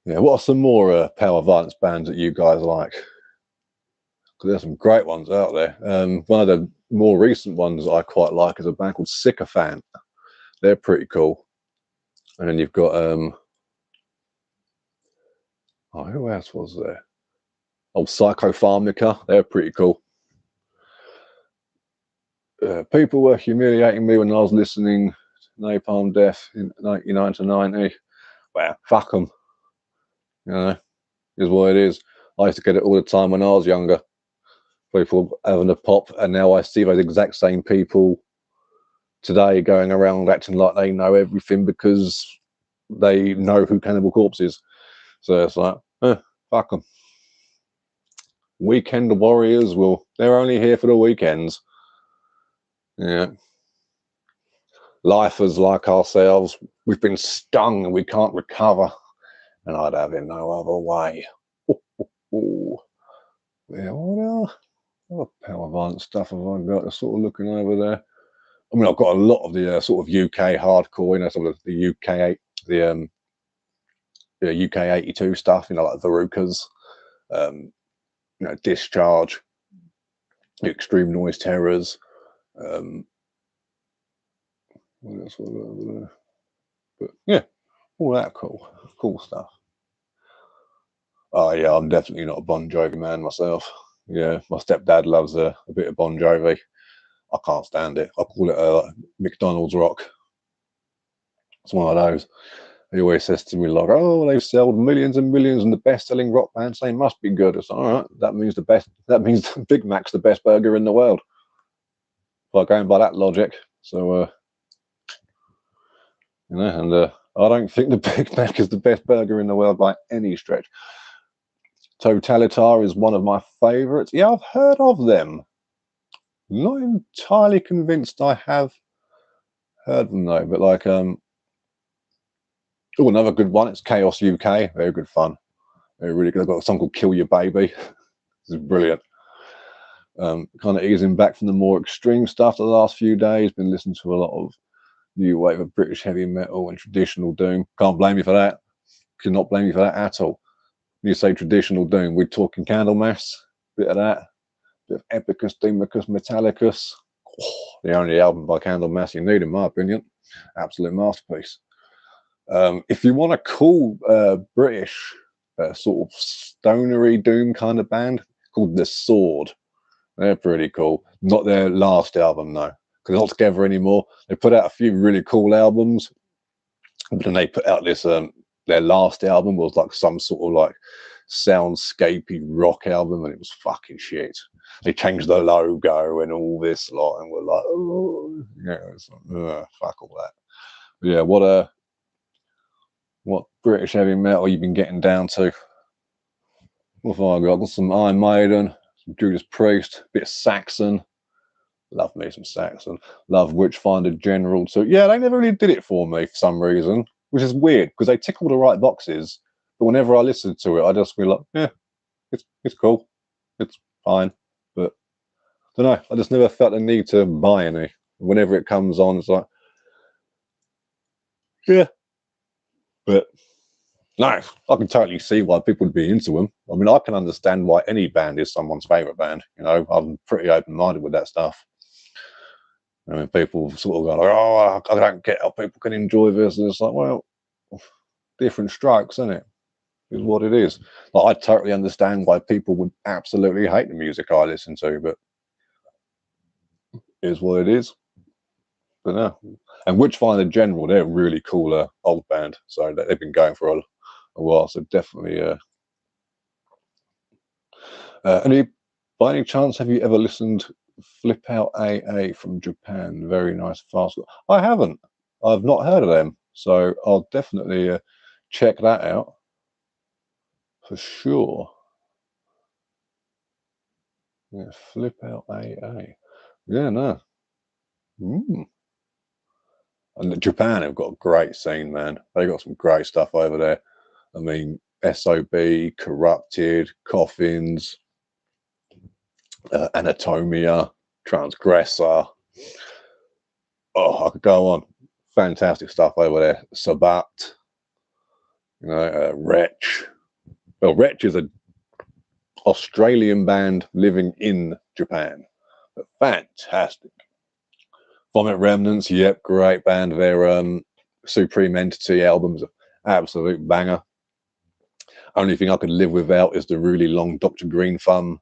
Yeah, what are some more power violence bands that you guys like? Because there's some great ones out there. One of the more recent ones I quite like is a band called Sycophant. They're pretty cool. And then you've got oh, who else was there? Oh, Psychopharmica. They're pretty cool. People were humiliating me when I was listening to Napalm Death in 1990. Well, fuck them. You know, is what it is. I used to get it all the time when I was younger. People having a pop, and now I see those exact same people today going around acting like they know everything because they know who Cannibal Corpse is. So it's like, fuck them. Weekend warriors, well, they're only here for the weekends. Yeah. Lifers like ourselves, we've been stung and we can't recover. And I'd have it no other way. Ooh. Yeah, what power violence stuff have I got? Sort of looking over there. I mean, I've got a lot of the sort of UK hardcore, you know, some of the UK, the UK 82 stuff, you know, like Verucas, you know, Discharge, the Extreme Noise Terrors. What else was over there? But yeah, all that cool stuff. Oh yeah, I'm definitely not a Bon Jovi man myself. Yeah, my stepdad loves a bit of Bon Jovi. I can't stand it. I call it McDonald's rock. It's one of those. He always says to me like, "Oh, they've sold millions and millions, and the best-selling rock bands, they must be good." It's all right. That means the best. That means Big Mac's the best burger in the world. By going by that logic, so you know, and I don't think the Big Mac is the best burger in the world by any stretch. Totalitar is one of my favourites. Yeah, I've heard of them. Not entirely convinced I have heard them though, but like oh, another good one. It's Chaos UK. Very good fun. They're really good. I've got a song called Kill Your Baby. This is brilliant. Kind of easing back from the more extreme stuff the last few days. Been listening to a lot of new wave of British heavy metal and traditional doom. Can't blame you for that. Cannot blame you for that at all. When you say traditional doom, we're talking Candlemass, bit of that, bit of Epicus, Demicus, Metallicus. Oh, the only album by Candlemass you need, in my opinion. Absolute masterpiece. If you want a cool British sort of stonery doom kind of band called The Sword, they're pretty cool. Not their last album though, because they're not together anymore. They put out a few really cool albums, but then they put out this their last album was like some sort of like soundscapey rock album, and it was fucking shit. They changed the logo and all this lot, and we're like, oh, yeah, it's like, fuck all that. But yeah, what British heavy metal you've been getting down to? What have I got? I've got some Iron Maiden, some Judas Priest, a bit of Saxon. Love me some Saxon. Love Witchfinder General too. Yeah, they never really did it for me for some reason, which is weird because they tick all the right boxes. But whenever I listen to it, I just feel like, yeah, it's cool, it's fine. But I don't know. I just never felt the need to buy any. Whenever it comes on, it's like, yeah. But no, I can totally see why people would be into them. I mean, I can understand why any band is someone's favorite band. You know, I'm pretty open-minded with that stuff. I mean, people sort of go, like, "Oh, I don't get how people can enjoy this," and it's like, well, different strokes, isn't it? Is what it is. Like, I totally understand why people would absolutely hate the music I listen to, but it is what it is. But no, and Witchfinder General, they're a really cool old band, so they've been going for a while. So definitely. By any chance, have you ever listened Flip Out AA from Japan? Very nice, fast. I haven't. I've not heard of them, so I'll definitely check that out for sure. Yeah, Flip Out AA. Yeah, no. And Japan have got a great scene, man. They got some great stuff over there. I mean, SOB, Corrupted, Coffins, Anatomia, Transgressor. Oh, I could go on. Fantastic stuff over there. Sabat, you know, Wretch. Well, Wretch is an Australian band living in Japan. But fantastic. Vomit Remnants, yep, great band. Their Supreme Entity album's an absolute banger. Only thing I could live without is the really long Dr. Green Thumb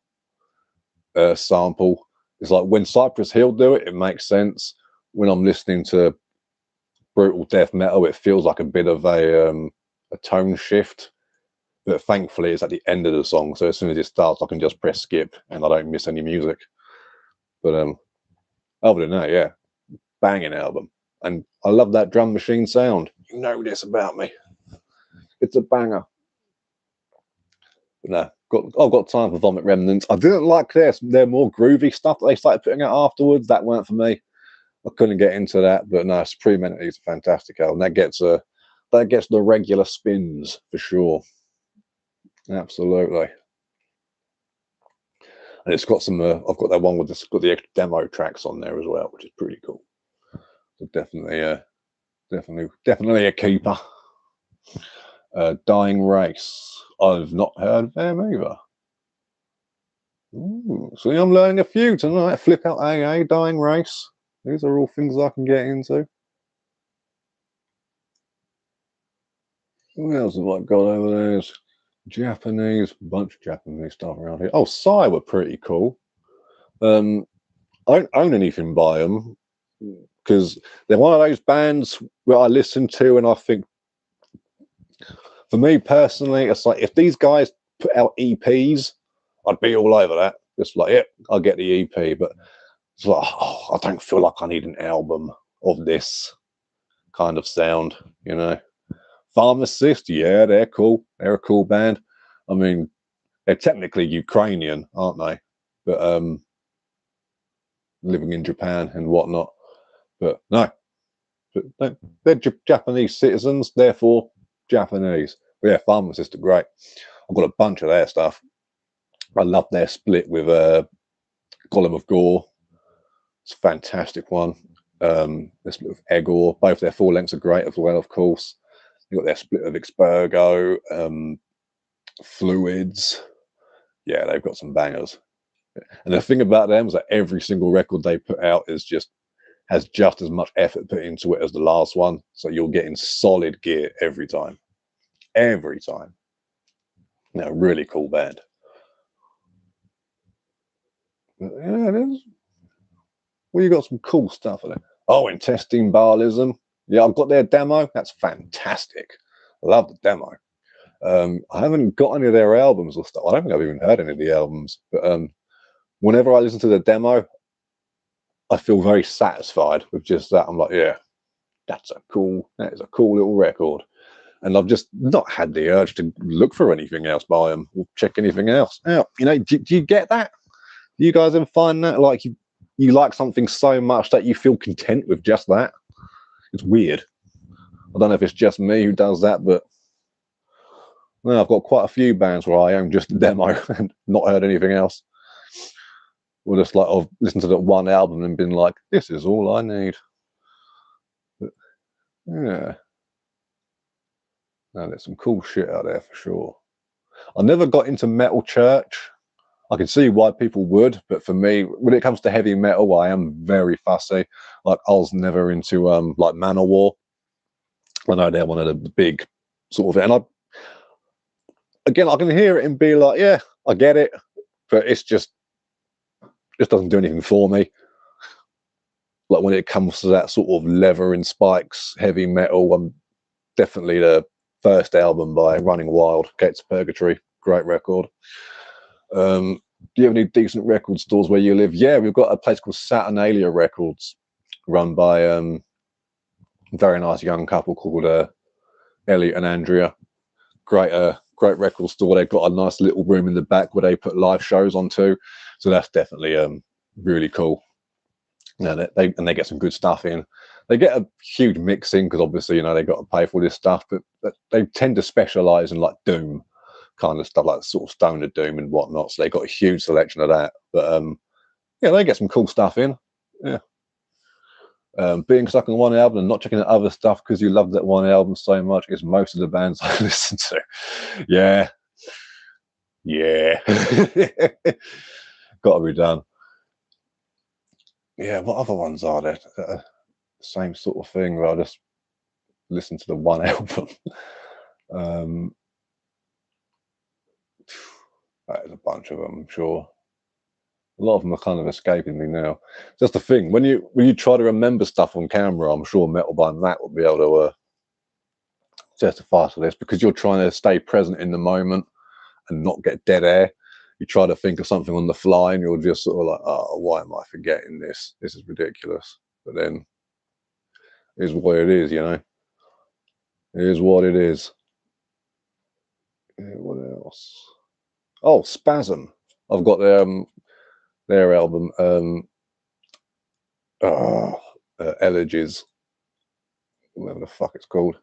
sample. It's like when Cypress Hill do it, it makes sense. When I'm listening to brutal death metal, it feels like a bit of a tone shift. But thankfully, it's at the end of the song, so as soon as it starts, I can just press skip, and I don't miss any music. But other than that, yeah, banging album, and I love that drum machine sound. You know this about me; it's a banger. But no, I've got time for Vomit Remnants. I didn't like their more groovy stuff that they started putting out afterwards. That weren't for me. I couldn't get into that. But no, Supreme Entity is a fantastic album. That gets the regular spins for sure. Absolutely. And it's got some. I've got that one with got the extra demo tracks on there as well, which is pretty cool. So definitely a keeper. Dying Race. I've not heard of them either. Ooh, see, I'm learning a few tonight. Flip Out AA, Dying Race. These are all things I can get into. What else have I got over there? Japanese, bunch of Japanese stuff around here. Oh, Psy were pretty cool. I don't own anything by them because they're one of those bands where I listen to and I think, for me personally, it's like if these guys put out EPs, I'd be all over that. It's like, yep, I'll get the EP, but it's like, oh, I don't feel like I need an album of this kind of sound, you know. Pharmacist, yeah, they're cool. They're a cool band. I mean, they're technically Ukrainian, aren't they? But living in Japan and whatnot. But no, they're Japanese citizens, therefore Japanese. But yeah, Pharmacist are great. I've got a bunch of their stuff. I love their split with Golem of Gore. It's a fantastic one. The split with Egor. Both their full lengths are great as well, of course. You've got their split of Expurgo, Fluids. Yeah, they've got some bangers. And the thing about them is that every single record they put out has just as much effort put into it as the last one. So you're getting solid gear every time. Every time. Yeah, really cool band. Yeah, it is. Well, you got some cool stuff in it. Oh, Intestine Baalism. Yeah, I've got their demo. That's fantastic. I love the demo. I haven't got any of their albums or stuff. I don't think I've even heard any of the albums. But whenever I listen to the demo, I feel very satisfied with just that. I'm like, yeah, that is a cool little record. And I've just not had the urge to look for anything else by them or check anything else out. You know, do you get that? Do you guys ever find that? Like you like something so much that you feel content with just that? It's weird. I don't know if it's just me who does that, but no, I've got quite a few bands where I own just the demo and not heard anything else. Or just like I've listened to that one album and been like, this is all I need. But, yeah. No, there's some cool shit out there for sure. I never got into Metal Church. I can see why people would, but for me, when it comes to heavy metal, I am very fussy. Like I was never into like Manowar. I know they're one of the big sort of, and I can hear it and be like, yeah, I get it, but it just doesn't do anything for me. Like when it comes to that sort of leather and spikes, heavy metal, I'm definitely the first album by Running Wild, Gates of Purgatory, great record. Do you have any decent record stores where you live? Yeah, we've got a place called Saturnalia Records, run by a very nice young couple called Elliot and Andrea. Great record store. They've got a nice little room in the back where they put live shows on too. So that's definitely really cool. Yeah, they get some good stuff in. They get a huge mix in because obviously, you know, they've got to pay for this stuff, but they tend to specialize in like doom kind of stuff, like sort of stoner doom and whatnot. So they got a huge selection of that. But yeah, they get some cool stuff in. Yeah. Being stuck on one album and not checking out other stuff because you love that one album so much is most of the bands I listen to. Yeah. Got to be done. Yeah, what other ones are there? Same sort of thing where I just listen to the one album. There's a bunch of them, I'm sure. A lot of them are kind of escaping me now. Just the thing, when you try to remember stuff on camera, I'm sure Metal by Matt will be able to testify to this, because you're trying to stay present in the moment and not get dead air. You try to think of something on the fly and you're just sort of like, oh, why am I forgetting this? This is ridiculous. But then it is what it is, you know. It is what it is. Yeah, what else? Oh, Spasm. I've got their album, Elegies, whatever the fuck it's called.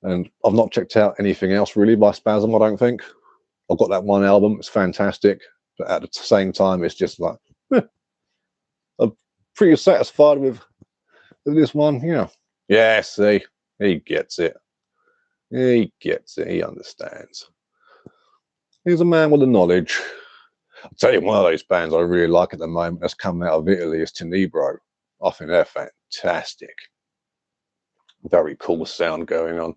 And I've not checked out anything else really by Spasm, I don't think. I've got that one album, it's fantastic, but at the same time, it's just like, I'm pretty satisfied with this one. Yeah, see, he gets it. He gets it, he understands. He's a man with the knowledge. I'll tell you, one of those bands I really like at the moment that's come out of Italy is Tenebro. I think they're fantastic. Very cool sound going on.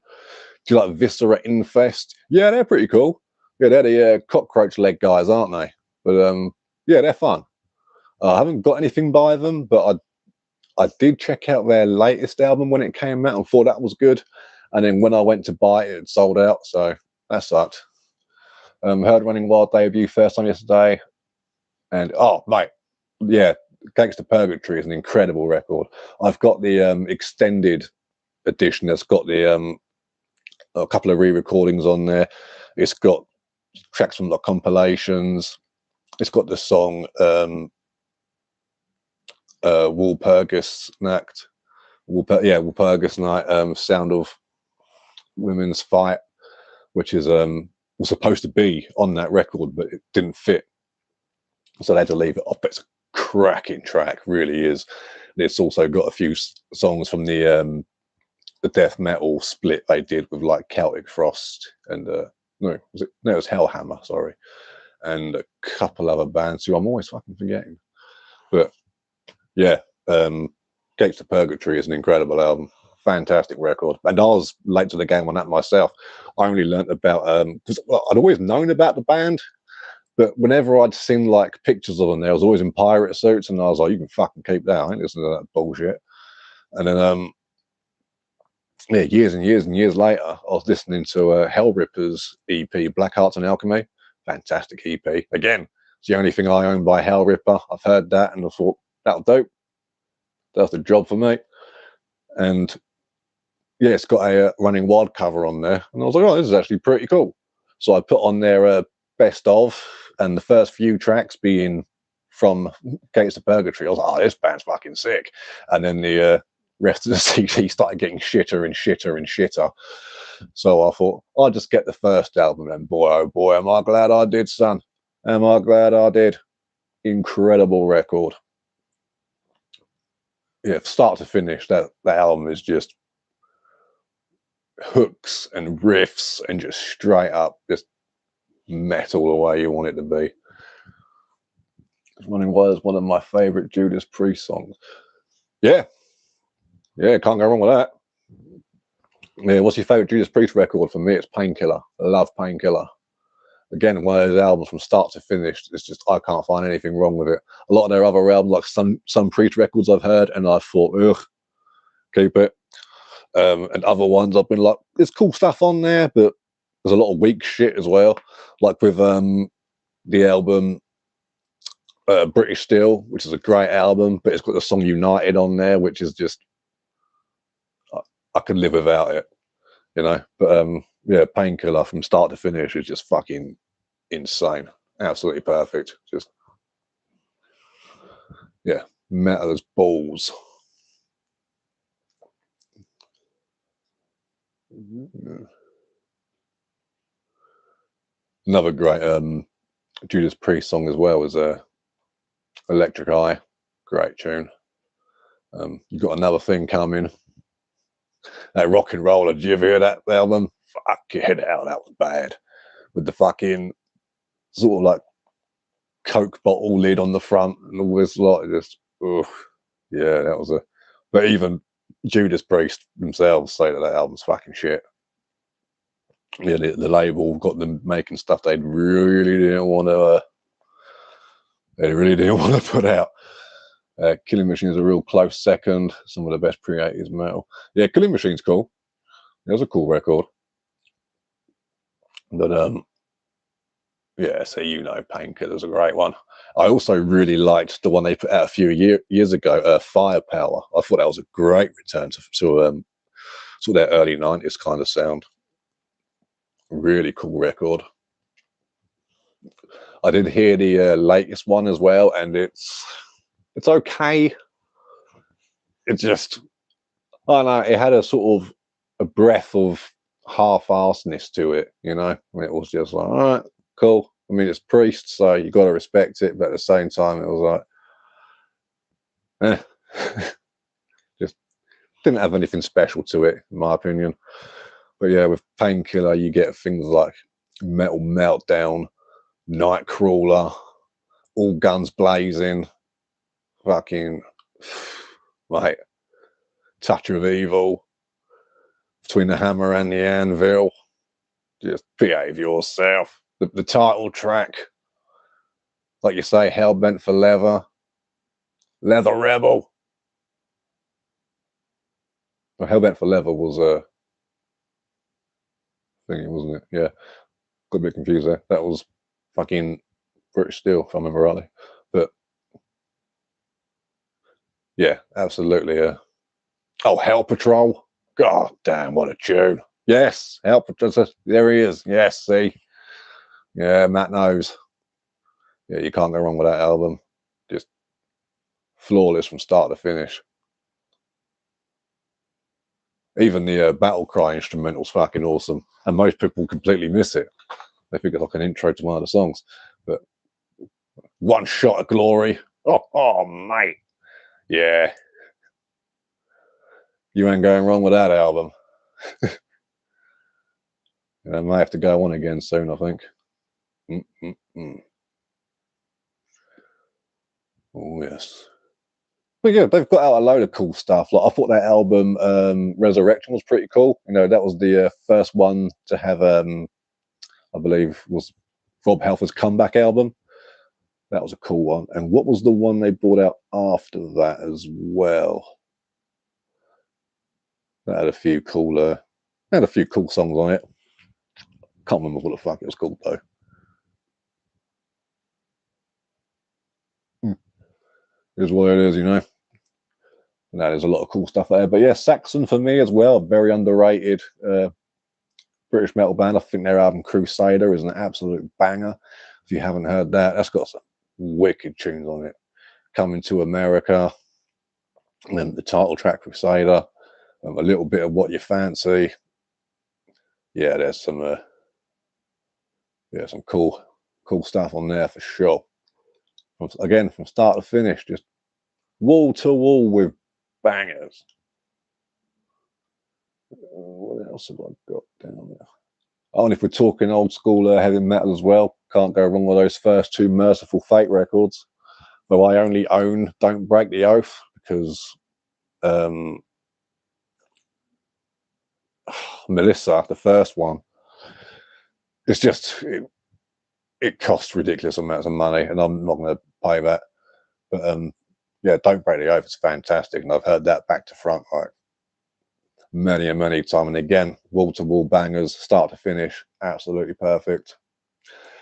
Do you like Viscera Infest? Yeah, they're pretty cool. Yeah, they're the cockroach leg guys, aren't they? But yeah, they're fun. I haven't got anything by them, but I did check out their latest album when it came out and thought that was good. And then when I went to buy it, it sold out, so that sucked. Heard Running Wild debut first time yesterday, and oh mate, yeah, Gangsta Purgatory is an incredible record. I've got the extended edition that's got the a couple of re-recordings on there. It's got tracks from the compilations. It's got the song Walpurgis Nacht. Walpurgis Night, Sound of Women's Fight, which is was supposed to be on that record, but it didn't fit. So they had to leave it off. But it's a cracking track, really is. And it's also got a few songs from the death metal split they did with like Celtic Frost and it was Hellhammer, sorry, and a couple other bands who I'm always fucking forgetting. But yeah, Gates to Purgatory is an incredible album, fantastic record. And I was late to the game on that myself. I only learnt about because I'd always known about the band, but whenever I'd seen like pictures of them, they was always in pirate suits, and I was like, you can fucking keep that. I ain't listening to that bullshit. And then yeah, years and years and years later, I was listening to Hellripper's EP, Black Hearts and Alchemy. Fantastic EP. Again, it's the only thing I own by Hellripper. I've heard that and I thought, that'll do. That's the job for me. And yeah, it's got a Running Wild cover on there. And I was like, oh, this is actually pretty cool. So I put on their best of, and the first few tracks being from Gates of Purgatory. I was like, oh, this band's fucking sick. And then the rest of the CD started getting shitter and shitter and shitter. So I thought, I'll just get the first album, and boy, oh boy, am I glad I did, son. Am I glad I did. Incredible record. Yeah, start to finish, that album is just hooks and riffs and just straight up, just metal the way you want it to be. Running Wild is one of my favorite Judas Priest songs. Yeah, can't go wrong with that. Yeah, what's your favorite Judas Priest record? For me, it's Painkiller. I love Painkiller. Again, one of those albums from start to finish, it's just, I can't find anything wrong with it. A lot of their other albums, like some Priest records I've heard, and I thought, ugh, keep it. And other ones I've been like, there's cool stuff on there, but there's a lot of weak shit as well. Like with the album British Steel, which is a great album, but it's got the song United on there, which is just, I could live without it, you know. But yeah, Painkiller from start to finish is just fucking insane. Absolutely perfect. Just, yeah, metal as balls. Another great Judas Priest song as well is Electric Eye. Great tune. You've got Another Thing Coming. That Rock and Roller, did you ever hear that album? Fucking hell, that was bad. With the fucking sort of like Coke bottle lid on the front and all this lot. Just, ugh. Yeah, that was but even Judas Priest themselves say that album's fucking shit. Yeah, the label got them making stuff they really didn't want to. They really didn't want to put out. Killing Machine is a real close second. Some of the best pre-80s metal. Yeah, Killing Machine's cool. It was a cool record. But yeah, so you know, Painkiller's a great one. I also really liked the one they put out a few years ago, Firepower. I thought that was a great return to sort of their early 90s kind of sound. Really cool record. I did hear the latest one as well, and it's okay. It just, I don't know, it had a sort of a breath of half-arsedness to it, you know, and it was just like, all right, cool. I mean, it's Priest, so you got to respect it, but at the same time, it was like, just didn't have anything special to it, in my opinion. But yeah, with Painkiller, you get things like Metal Meltdown, Nightcrawler, All Guns Blazing, fucking, mate, Touch of Evil, Between the Hammer and the Anvil. Just behave yourself. The title track, like you say, Hellbent for Leather, Leather Rebel. Well, Hellbent for Leather was a thingy, wasn't it? Yeah, got a bit confused there. That was fucking British Steel, if I remember rightly. But yeah, absolutely. Oh, Hell Patrol. God damn, what a tune. Yes, Hell Patrol. There he is. Yes, see. Yeah, Matt knows. Yeah, you can't go wrong with that album. Just flawless from start to finish. Even the Battle Cry instrumental's fucking awesome. And most people completely miss it. They think it's like an intro to one of the songs. But One Shot of Glory. Oh, mate. Yeah. You ain't going wrong with that album. I might have to go on again soon, I think. Oh, yes. But yeah, they've got out a load of cool stuff. Like I thought that album Resurrection was pretty cool. You know, that was the first one to have, I believe, was Rob Halford's comeback album. That was a cool one. And what was the one they brought out after that as well? That had a few cool, songs on it. Can't remember what the fuck it was called though. Is what it is, you know. No, there's a lot of cool stuff there. But yeah, Saxon for me as well, very underrated British metal band. I think their album Crusader is an absolute banger. If you haven't heard that, that's got some wicked tunes on it. Coming to America, and then the title track Crusader, a little bit of What You Fancy. Yeah, there's some some cool stuff on there for sure. Again, from start to finish, just wall to wall with bangers. What else have I got down there? Oh, and if we're talking old school heavy metal as well, can't go wrong with those first two Merciful Fate records. Though I only own Don't Break the Oath because Melissa, the first one, it's just it costs ridiculous amounts of money, and I'm not going to pay that. But yeah, Don't Break the Oath is fantastic, and I've heard that back to front like many and many times. And again, wall to wall bangers, start to finish, absolutely perfect.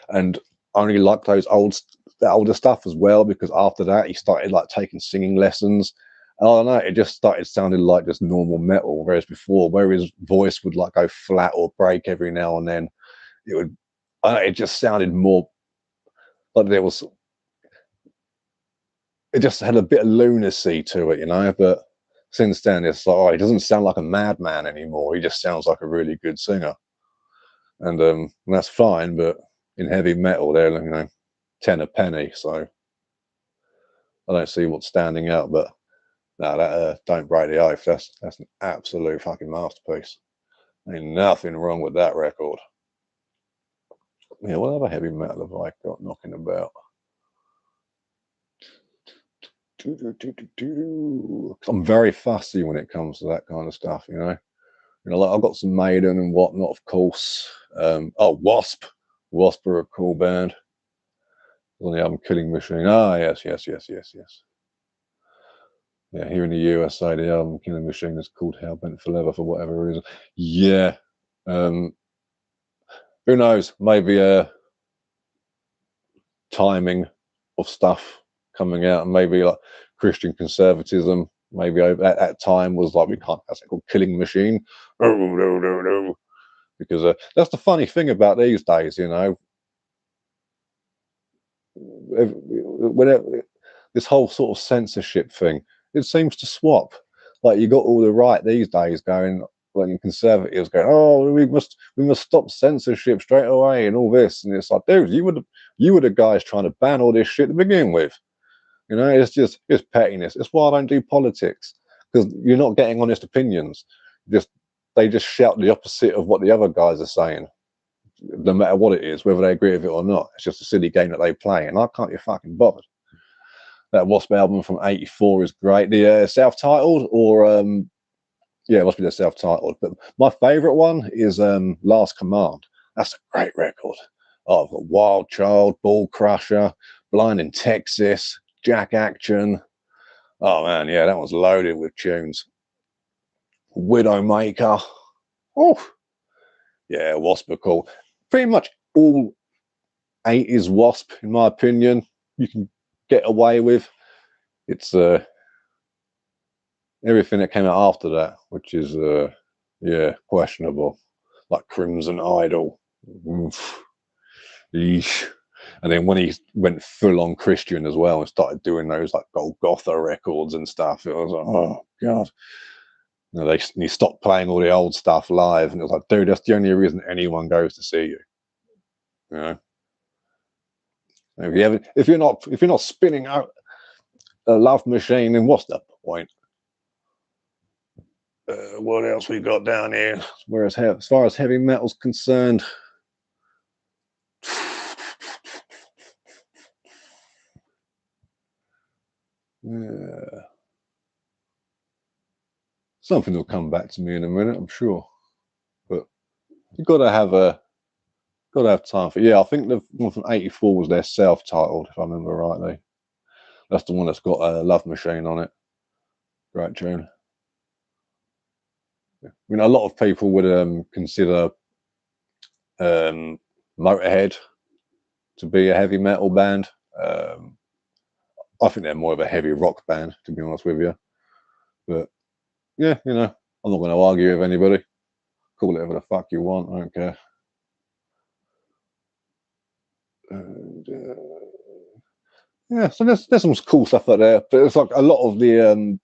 And I only like those older stuff as well because after that he started like taking singing lessons. I don't know, it just started sounding like just normal metal, whereas before, where his voice would like go flat or break every now and then, it just sounded more like it just had a bit of lunacy to it, you know. But since then, it's like, oh, he doesn't sound like a madman anymore. He just sounds like a really good singer, and that's fine. But in heavy metal, they're, you know, 10 a penny, so I don't see what's standing out. But no, that Don't Break the Oath, that's an absolute fucking masterpiece. Ain't nothing wrong with that record. Yeah, what other heavy metal have I got knocking about? I'm very fussy when it comes to that kind of stuff, you know. You know, like I've got some Maiden and whatnot, of course. Oh, Wasp. Wasp are a cool band. On the album Killing Machine. Ah, yes. Yeah, here in the USA, the album Killing Machine is called Hellbent for Leather for whatever reason. Yeah. But who knows? Maybe timing of stuff coming out, and maybe like Christian conservatism. Maybe at that time was like, we can't. That's called killing machine. Oh no, no, no. Because that's the funny thing about these days, you know. Whenever this whole sort of censorship thing, it seems to swap. Like you got all the right these days going, like conservatives going, oh, we must stop censorship straight away and all this, and it's like, dude, you were the guys trying to ban all this shit to begin with. You know, it's pettiness. It's why I don't do politics, because you're not getting honest opinions. They just shout the opposite of what the other guys are saying, no matter what it is, whether they agree with it or not. It's just a silly game that they play, and I can't be fucking bothered. That Wasp album from '84 is great. The self-titled, or yeah, it must be the self-titled. But my favourite one is Last Command. That's a great record. Oh, I've got Wild Child, Ball Crusher, Blind in Texas, Jack Action. Oh man, yeah, that one's loaded with tunes. Widowmaker. Oh, yeah, Wasp are cool. Pretty much all 80s Wasp, in my opinion, you can get away with. It's everything that came out after that, which is yeah, questionable. Like Crimson Idol. Oof. Eesh. And then when he went full on Christian as well and started doing those like Golgotha records and stuff, it was like, oh god. You know, he stopped playing all the old stuff live, and it was like, dude, that's the only reason anyone goes to see you. You know, if you're not spinning out a love machine, then what's the point? What else we got down here? Whereas as far as heavy metal's concerned, yeah, something will come back to me in a minute, I'm sure. But you've got to have time for it. Yeah, I think the one from '84 was their self-titled, if I remember rightly. That's the one that's got a Love Machine on it. Great tune. I mean, a lot of people would consider Motorhead to be a heavy metal band. I think they're more of a heavy rock band, to be honest with you. But yeah, you know, I'm not going to argue with anybody. Call it whatever the fuck you want. I don't care. And, yeah, so there's some cool stuff out there, but it's like a lot of the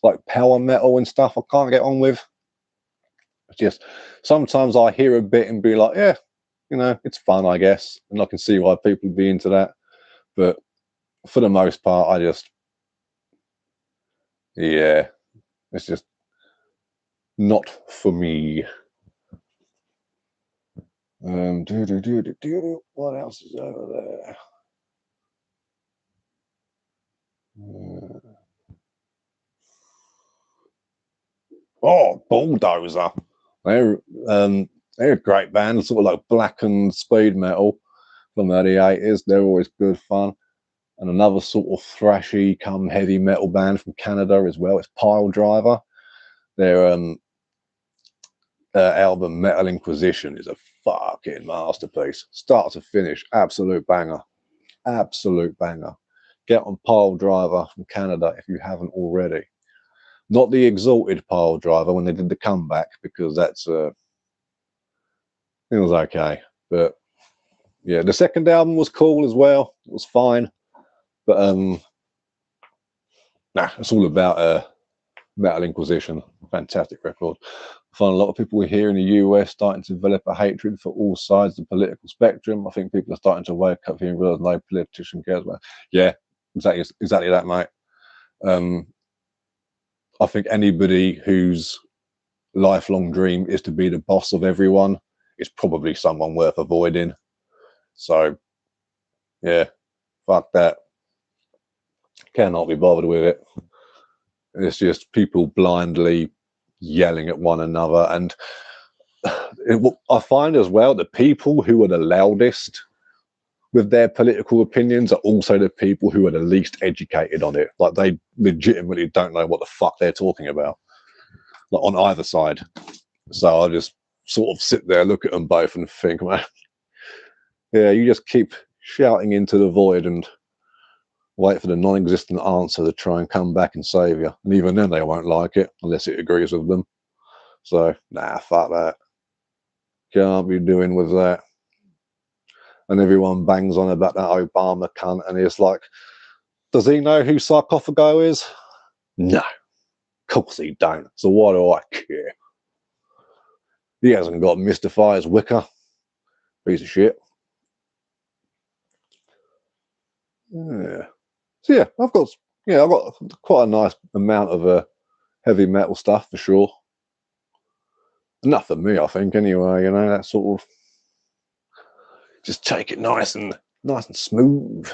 like power metal and stuff I can't get on with. It's just sometimes I hear a bit and be like, yeah, you know, it's fun, I guess, and I can see why people be into that. But for the most part, I just, yeah, it's just not for me. What else is over there? Oh, Bulldozer. They're a great band, sort of like blackened speed metal from the early '80s. They're always good fun. And another sort of thrashy come heavy metal band from Canada as well. It's Pile Driver. Their album Metal Inquisition is a fucking masterpiece, start to finish. Absolute banger, absolute banger. Get on Pile Driver from Canada if you haven't already. Not the Exalted Pile Driver when they did the comeback, because that's it was okay, but yeah, the second album was cool as well. It was fine, but nah, it's all about Metal Inquisition. Fantastic record. I find a lot of people here in the US starting to develop a hatred for all sides of the political spectrum. I think people are starting to wake up here and realize no politician cares about. Yeah, exactly that, mate. I think anybody whose lifelong dream is to be the boss of everyone is probably someone worth avoiding. So, yeah, fuck that. Cannot be bothered with it. It's just people blindly yelling at one another. And I find as well the people who are the loudest with their political opinions are also the people who are the least educated on it. Like, they legitimately don't know what the fuck they're talking about, like, on either side. So I just sort of sit there, look at them both, and think, man, yeah, you just keep shouting into the void and wait for the non-existent answer to try and come back and save you. And even then, they won't like it unless it agrees with them. So, nah, fuck that. Can't be doing with that. And everyone bangs on about that Obama cunt, and it's like, does he know who Sarcophago is? No, of course he don't. So why do I care? He hasn't got Mystify as Wicca. Piece of shit. Yeah. So yeah, I've got quite a nice amount of heavy metal stuff for sure. Enough for me, I think. Anyway, you know, that sort of just take it nice and smooth.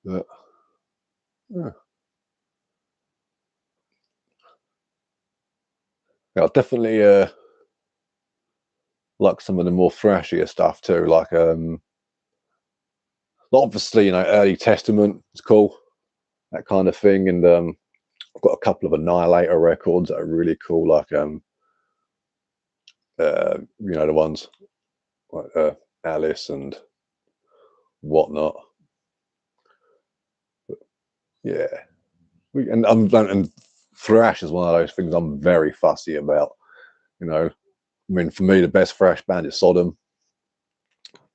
But yeah, I definitely like some of the more thrashier stuff too. Like obviously, you know, Early Testament is cool, that kind of thing. And I've got a couple of Annihilator records that are really cool, like you know, the ones like Alice and whatnot. But yeah, and thrash is one of those things I'm very fussy about. You know, I mean, for me, the best thrash band is Sodom,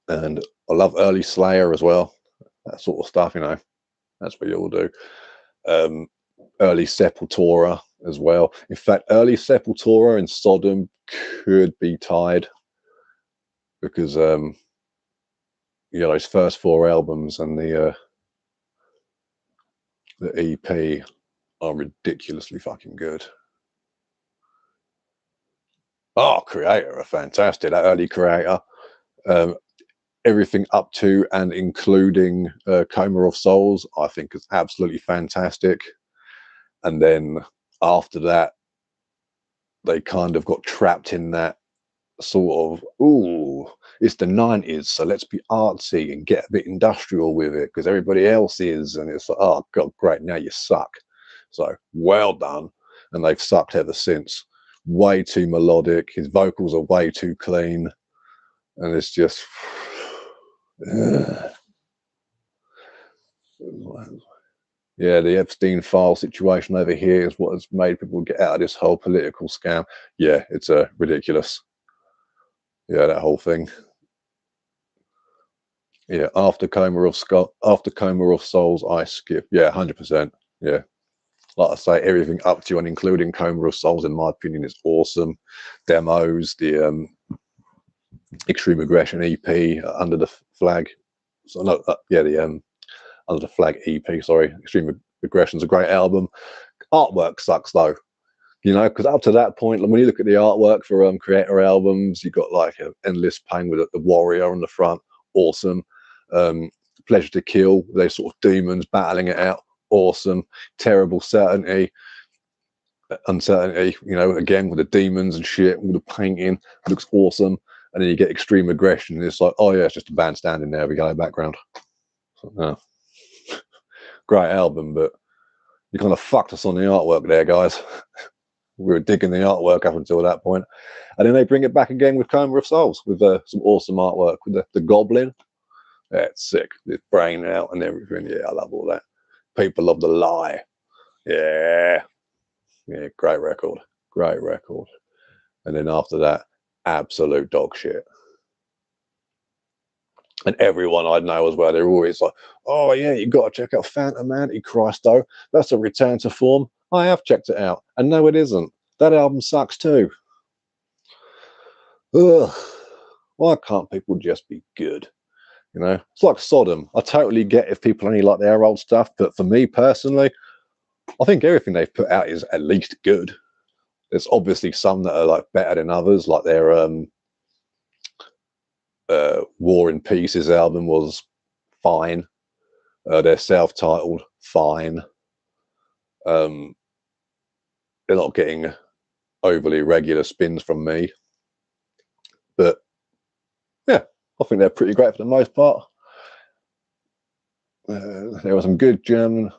and I love early Slayer as well. That sort of stuff, you know, that's what you all do. Early Sepultura as well. In fact, early Sepultura and Sodom could be tied because you know, those first 4 albums and the EP are ridiculously fucking good. Oh, Creator are fantastic. That early Creator, everything up to and including Coma of Souls, I think is absolutely fantastic. And then after that, they kind of got trapped in that sort of, ooh, it's the 90s, so let's be artsy and get a bit industrial with it because everybody else is. And it's like, oh god, great, now you suck. So well done. And they've sucked ever since. Way too melodic, his vocals are way too clean, and it's just yeah, the Epstein file situation over here is what has made people get out of this whole political scam. Yeah, it's ridiculous. Yeah, that whole thing. Yeah, after Coma of Souls, I skip. Yeah, 100%. Yeah, like I say, everything up to and including Coma of Souls, in my opinion, is awesome. Demos, the Extreme Aggression EP, Under the Flag. So no, yeah, the Under the Flag EP. Sorry, Extreme Aggression's a great album. Artwork sucks though, you know, because up to that point, when you look at the artwork for Creator albums, you got like Endless Pain with the warrior on the front, awesome. Pleasure to Kill, they sort of demons battling it out, awesome. Terrible Uncertainty, you know, again with the demons and shit, all the painting looks awesome. And then you get Extreme Aggression, and it's like, oh yeah, it's just a band standing there with yellow background. So, great album, but you kind of fucked us on the artwork there, guys. We were digging the artwork up until that point, and then they bring it back again with Coma of Souls with some awesome artwork with the goblin. Yeah, it's sick. The brain out and everything. Yeah, I love all that. People love The Lie. Yeah, yeah, great record, great record. And then after that, absolute dog shit. And everyone I know as well, they're always like, oh yeah, you got to check out Phantom Antichrist though. That's a return to form. I have checked it out, and no, it isn't. That album sucks too. Ugh. Why can't people just be good? You know, it's like Sodom. I totally get if people only like their old stuff, but for me personally, I think everything they've put out is at least good. There's obviously some that are like better than others, like their War and Pieces album was fine. They're self-titled, fine. They're not getting overly regular spins from me, but yeah, I think they're pretty great for the most part. There were some good German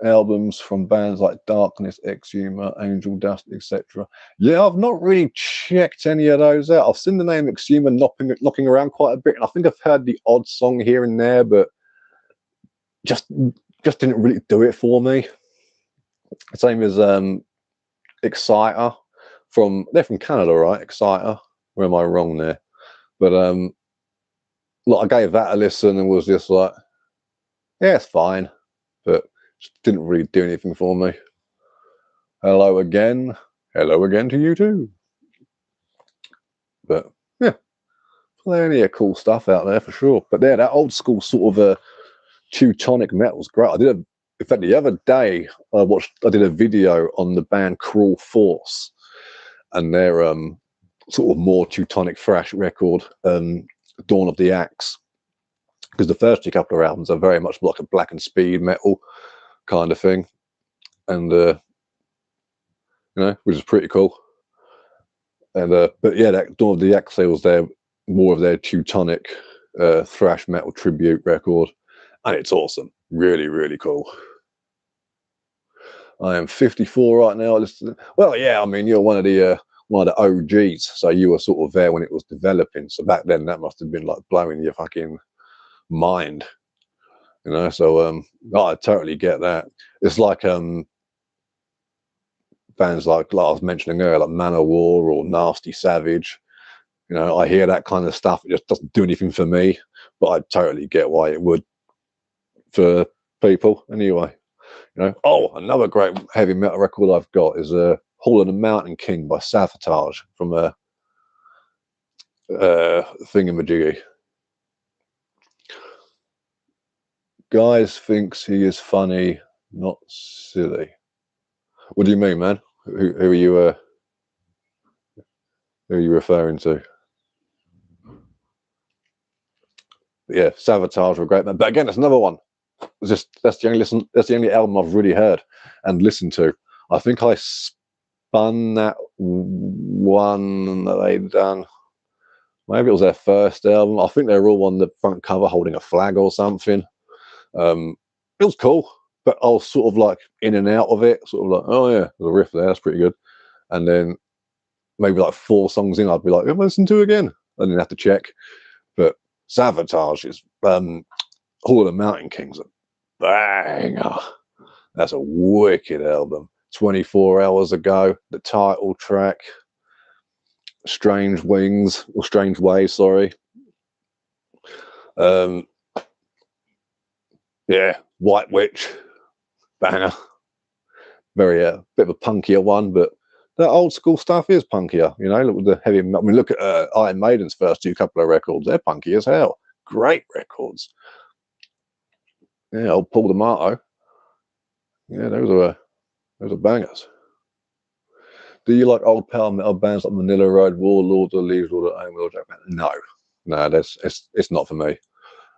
albums from bands like Darkness, Exhumer, Angel Dust, etc. Yeah, I've not really checked any of those out. I've seen the name Exhumer knocking around quite a bit, and I think I've heard the odd song here and there, but just didn't really do it for me. Same as Exciter they're from Canada, right? Exciter. Where am I wrong there? But like I gave that a listen and was just like, yeah, it's fine, but just didn't really do anything for me. Hello again to you too. But yeah, plenty of cool stuff out there for sure. But yeah, that old school sort of Teutonic metal's great. In fact, the other day I did a video on the band Cruel Force and their sort of more Teutonic thrash record, Dawn of the Axe. Because the first two couple of albums are very much like a black and speed metal kind of thing, and you know, which is pretty cool. And but yeah, that Dawn of the Axe was more of their Teutonic thrash metal tribute record, and it's awesome. Really, really cool. I am 54 right now. Well, yeah, I mean, you're one of the OGs, so you were sort of there when it was developing. So back then, that must have been like blowing your fucking mind, you know. So I totally get that. It's like bands like I was mentioning earlier, like Manowar or Nasty Savage. You know, I hear that kind of stuff. It just doesn't do anything for me, but I totally get why it would for people anyway. You know. Oh, another great heavy metal record I've got is Hall of the Mountain King by Sabotage from a thingamajiggy. Guys thinks he is funny, not silly. What do you mean, man? Who are you? Who are you referring to? Yeah, Sabotage were great, man. But again, that's another one. That's the only album I've really heard and listened to. I think I spun that one that they'd done. Maybe it was their first album. I think they were all on the front cover holding a flag or something. It was cool, but I was sort of like in and out of it, sort of like, oh yeah, there's a riff there, that's pretty good. And then maybe like 4 songs in, I'd be like, I'm listen to again. I didn't have to check. But Sabotage is Hall of the Mountain King's a banger. That's a wicked album. 24 Hours Ago, the title track, Strange Wings, or Strange Ways, sorry. Yeah, White Witch, banger. Very bit of a punkier one, but that old school stuff is punkier, you know. Look with the heavy. I mean, look at Iron Maiden's first 2 couple of records; they're punky as hell. Great records. Yeah, old Paul D'Amato. Yeah, those are bangers. Do you like old power metal bands like Manila Road, Warlord, or Leaves Lord of Aim, No, it's not for me.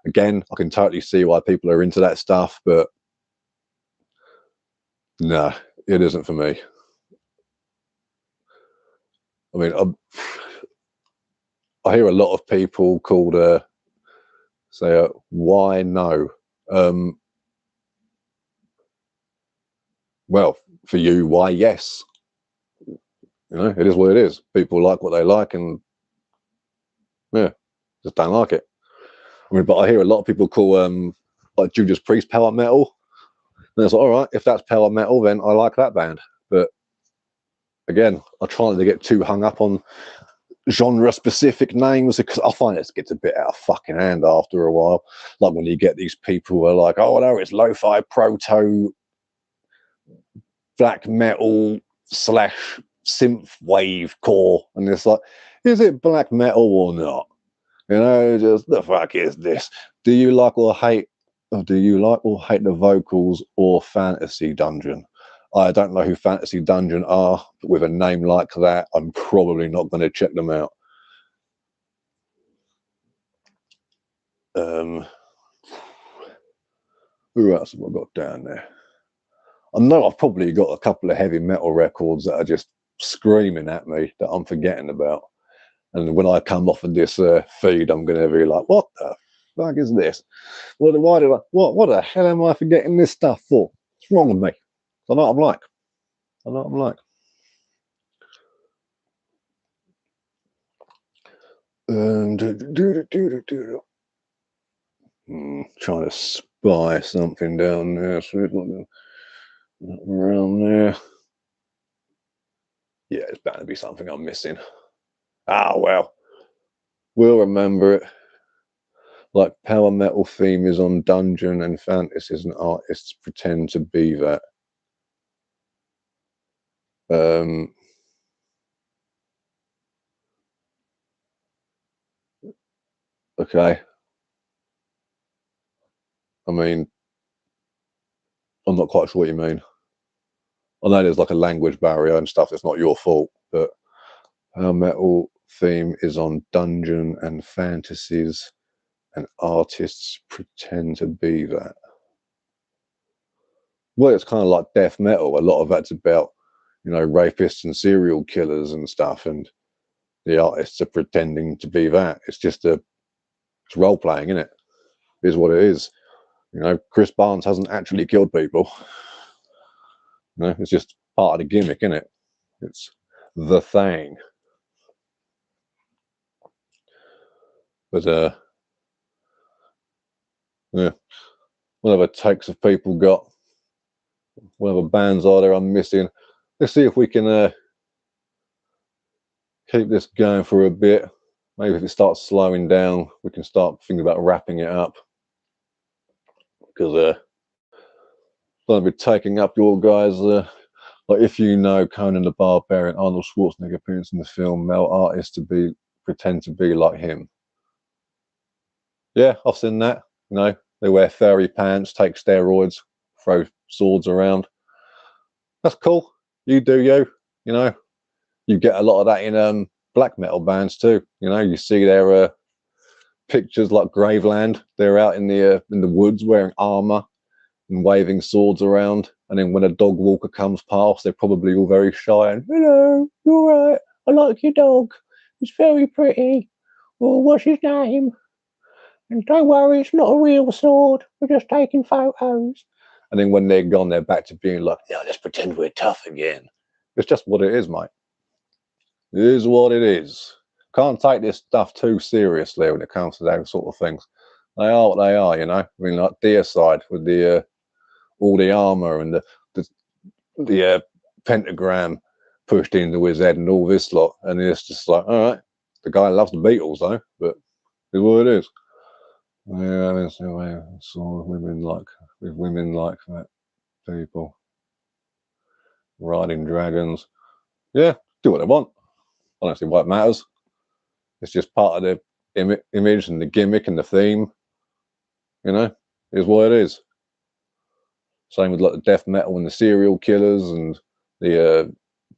Again, I can totally see why people are into that stuff, but no, it isn't for me. I mean, I hear a lot of people called say, why no? Well, for you, why yes? You know, it is what it is. People like what they like, and yeah, just don't like it. I mean, but I hear a lot of people call like Judas Priest power metal. And it's like, all right, if that's power metal, then I like that band. But again, I try not to get too hung up on genre-specific names because I find it gets a bit out of fucking hand after a while. Like when you get these people who are like, oh no, it's lo-fi proto black metal / synth wave core, and it's like, is it black metal or not? You know, just the fuck is this? Do you like or hate the vocals or Fantasy Dungeon? I don't know who Fantasy Dungeon are, but with a name like that, I'm probably not going to check them out. Who else have I got down there? I know I've probably got a couple of heavy metal records that are just screaming at me that I'm forgetting about. And when I come off of this feed, I'm going to be like, what the fuck is this? What the hell am I forgetting this stuff for? What's wrong with me? I know what I'm like. I know what I'm like. Trying to spy something down there. So around there. Yeah, it's bound to be something I'm missing. Ah, well. We'll remember it. Like power metal theme is on dungeon and fantasies and artists pretend to be that. Okay. I mean, I'm not quite sure what you mean. I know there's like a language barrier and stuff. It's not your fault, but power metal theme is on dungeon and fantasies and artists pretend to be that. Well, it's kind of like death metal. A lot of that's about, you know, rapists and serial killers and stuff, and the artists are pretending to be that. It's role playing, isn't it? Is what it is. You know, Chris Barnes hasn't actually killed people. You know, it's just part of the gimmick, isn't it? It's the thing. But yeah, whatever takes of people got, whatever bands are there I'm missing. Let's see if we can keep this going for a bit. Maybe if it starts slowing down, we can start thinking about wrapping it up. Because don't be taking up your guys. Like if you know Conan the Barbarian, Arnold Schwarzenegger appears in the film, male artists to pretend to be like him. Yeah, I've seen that. You know, they wear furry pants, take steroids, throw swords around. That's cool. You do you. You know, you get a lot of that in black metal bands too. You know, you see their pictures like Graveland. They're out in the woods wearing armor and waving swords around. And then when a dog walker comes past, they're probably all very shy and, hello, you're right. I like your dog. It's very pretty. Well, what's his name? And don't worry, it's not a real sword. We're just taking photos. And then when they're gone, they're back to being like, yeah, let's pretend we're tough again. It's just what it is, mate. It is what it is. Can't take this stuff too seriously when it comes to those sort of things. They are what they are, you know. I mean, like Deicide with the all the armor and the pentagram pushed into his head and all this lot, and it's just like, all right, the guy loves the Beatles though, but it's what it is. Yeah, I saw women like that, people riding dragons. Yeah, do what they want. I don't see why it matters. It's just part of the image and the gimmick and the theme. You know, is what it is. Same with like the death metal and the serial killers and the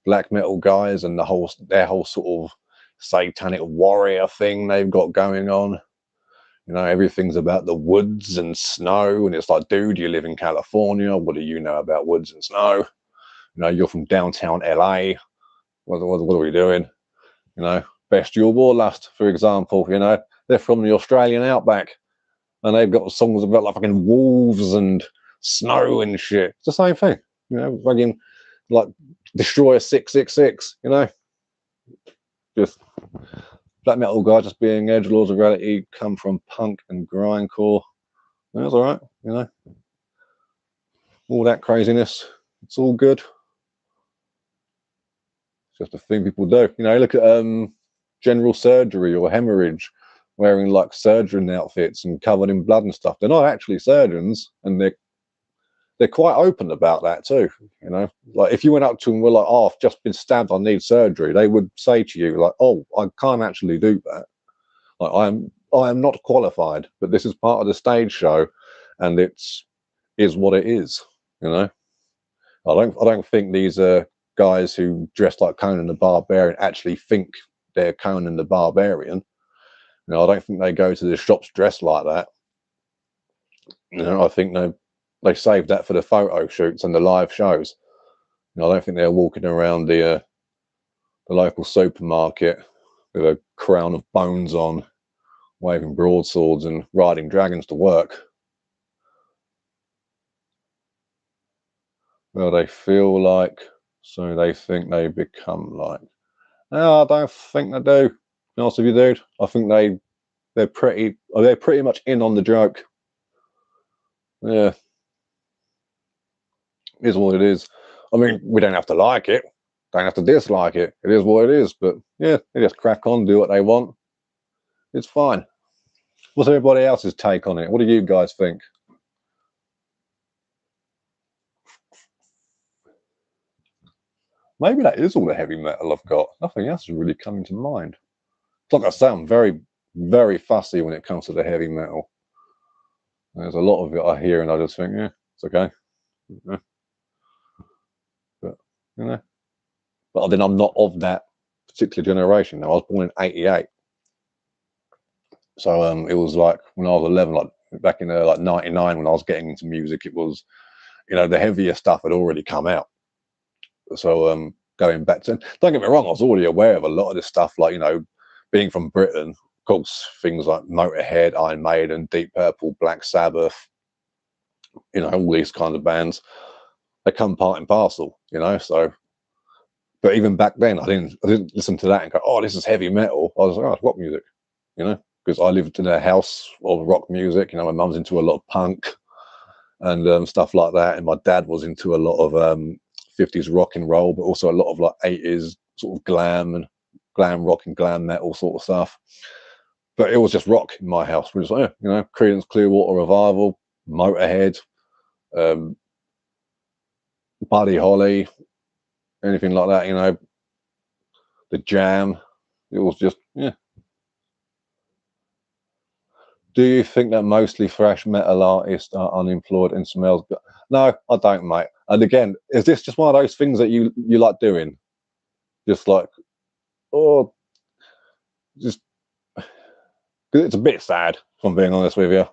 black metal guys and their whole sort of satanic warrior thing they've got going on. You know, everything's about the woods and snow, and it's like, dude, you live in California. What do you know about woods and snow? You know, you're from downtown LA. What are we doing? You know, Bestial Warlust, for example. You know, they're from the Australian outback, and they've got songs about like fucking wolves and snow and shit. It's the same thing. You know, fucking like Destroyer 666. You know, just black metal guy just being edgelords of reality, come from punk and grindcore. That's all right, you know. All that craziness, it's all good. It's just a thing people do. You know, look at general surgery or hemorrhage wearing like surgeon outfits and covered in blood and stuff. They're not actually surgeons, and they're quite open about that too. You know, like if you went up to them and were like, "Oh, I've just been stabbed, I need surgery," they would say to you like, "Oh, I can't actually do that. Like, I am not qualified, but this is part of the stage show, and is what it is." You know, I don't think these guys who dress like Conan the Barbarian actually think they're Conan the Barbarian. You know, I don't think they go to the shops dressed like that. You know, I think they saved that for the photo shoots and the live shows. You know, I don't think they're walking around the local supermarket with a crown of bones on, waving broadswords and riding dragons to work. Well, they feel like, so they think they become like. No, I don't think they do. To be honest with you, dude. I think they're pretty much in on the joke. Yeah, it is what it is. I mean, we don't have to like it, don't have to dislike it. It is what it is. But yeah, they just crack on, do what they want. It's fine. What's everybody else's take on it? What do you guys think? Maybe that is all the heavy metal I've got. Nothing else is really coming to mind. Like I say, I'm very, very fussy when it comes to the heavy metal. There's a lot of it I hear and I just think, yeah, it's okay. Yeah. But, you know, but then I'm not of that particular generation. Now, I was born in '88. So it was like when I was 11, like back in like '99 when I was getting into music, it was, the heavier stuff had already come out. So going back to, don't get me wrong, I was already aware of a lot of this stuff, like, being from Britain, of course, things like Motorhead, Iron Maiden, Deep Purple, Black Sabbath, all these kind of bands, they come part and parcel, so, but even back then, I didn't listen to that and go, oh, this is heavy metal. I was like, oh, it's rock music, because I lived in a house of rock music. My mum's into a lot of punk and stuff like that, and my dad was into a lot of 50s rock and roll, but also a lot of like 80s sort of glam rock and glam metal sort of stuff. But it was just rock in my house. We was like, Creedence Clearwater Revival, Motorhead, Buddy Holly, anything like that, the Jam. It was just, yeah. Do you think that mostly thrash metal artists are unemployed and smells good? No, I don't, mate. And again, is this just one of those things that you like doing? Just like, oh, just, it's a bit sad, if I'm being honest with you.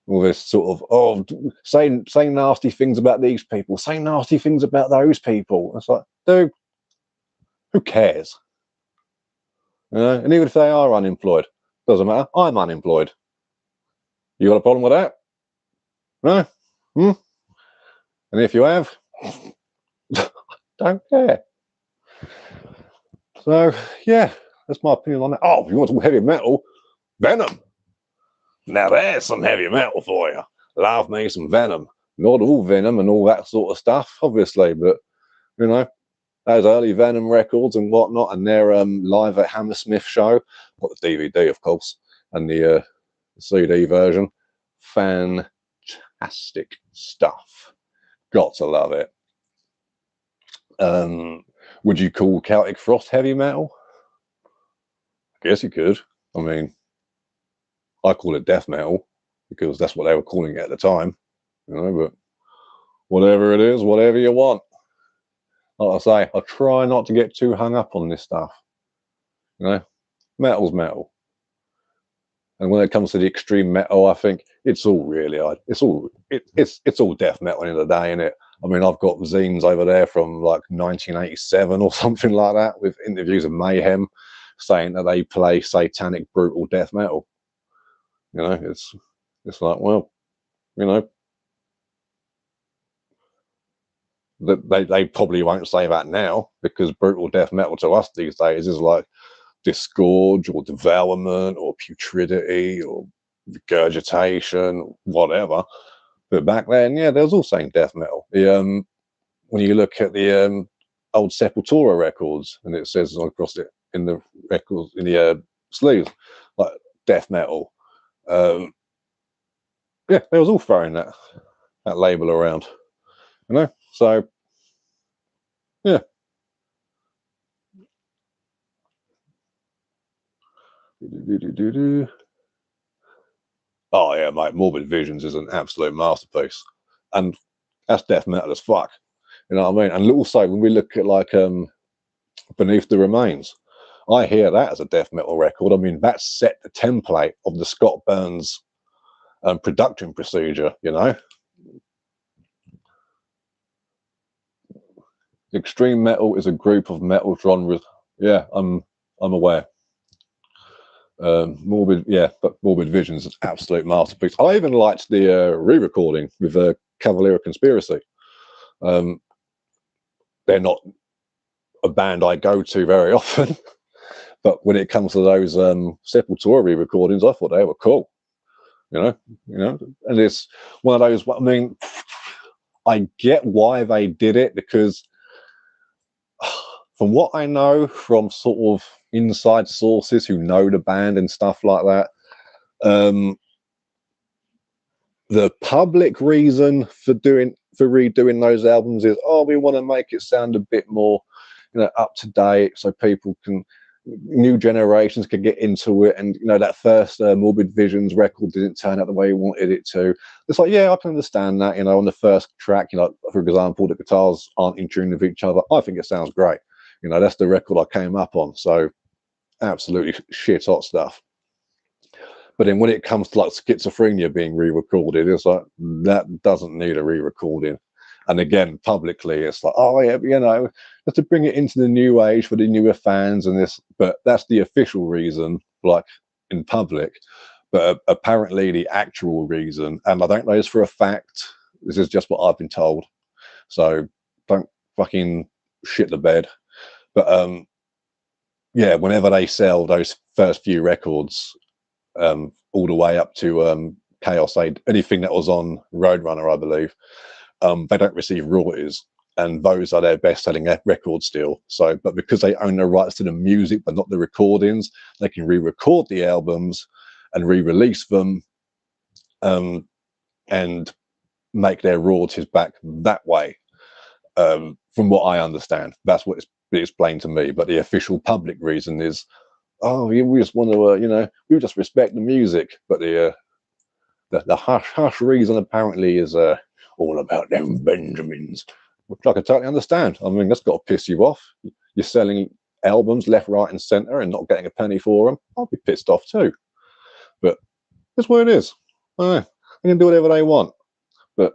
All this sort of, saying nasty things about these people, saying nasty things about those people. It's like, dude, who cares? And even if they are unemployed, doesn't matter. I'm unemployed. You got a problem with that? No? And if you have, don't care. So, yeah, that's my opinion on that. Oh, if you want some heavy metal, Venom. Now there's some heavy metal for you. Love me some Venom. Not all Venom and all that sort of stuff, obviously, but, those early Venom records and whatnot, and their live at Hammersmith show, got the DVD, of course, and the CD version. Fantastic stuff. Got to love it. Would you call Celtic Frost heavy metal? I guess you could. I mean, I call it death metal because that's what they were calling it at the time, but whatever it is, whatever you want. Like I say, I try not to get too hung up on this stuff. Metal's metal. And when it comes to the extreme metal, I think it's all really, it's all death metal in the day, isn't it? I mean, I've got zines over there from like 1987 or something like that, with interviews of Mayhem saying that they play satanic, brutal death metal. It's like, well, they probably won't say that now, because brutal death metal to us these days is like disgorge or devourment or putridity or regurgitation, whatever. But back then, yeah, there was all saying death metal. When you look at the old Sepultura records, and it says across it in the records, in the sleeves, like death metal. Yeah, they was all throwing that label around, So yeah. Oh yeah, mate, Morbid Visions is an absolute masterpiece, and that's death metal as fuck. You know what I mean? And also when we look at like Beneath the Remains, I hear that as a death metal record. I mean, that set the template of the Scott Burns production procedure. Extreme metal is a group of metal genres. Yeah, I'm aware. Morbid Visions is an absolute masterpiece. I even liked the re-recording with Cavalier Conspiracy. They're not a band I go to very often, but when it comes to those Sepultura re-recordings, I thought they were cool. You know, and it's one of those. I mean, I get why they did it, because from what I know from sort of inside sources who know the band and stuff like that, the public reason for redoing those albums is, oh, we want to make it sound a bit more, up to date, so new generations can get into it. And that first Morbid Visions record didn't turn out the way you wanted it to. It's like, yeah, I can understand that. On the first track, for example, the guitars aren't in tune with each other. I think it sounds great. That's the record I came up on, so absolutely shit hot stuff. But then when it comes to like Schizophrenia being re-recorded, it's like, that doesn't need a re-recording. And again, publicly, it's like, oh yeah, just to bring it into the new age for the newer fans and this. But that's the official reason, like in public. But apparently the actual reason, and I don't know this for a fact, this is just what I've been told, so don't fucking shit the bed. But yeah, whenever they sell those first few records, all the way up to Chaos Aid, anything that was on Roadrunner, I believe, they don't receive royalties, and those are their best-selling records still. So, but because they own the rights to the music but not the recordings, they can re-record the albums and re-release them, and make their royalties back that way. From what I understand, that's what it's been explained to me. But the official public reason is, oh, we just want to, we just respect the music. But the hush reason apparently is all about them Benjamins, which I can totally understand. I mean, that's got to piss you off. You're selling albums left, right, and centre and not getting a penny for them. I'll be pissed off too. But that's what it is. They can do whatever they want. But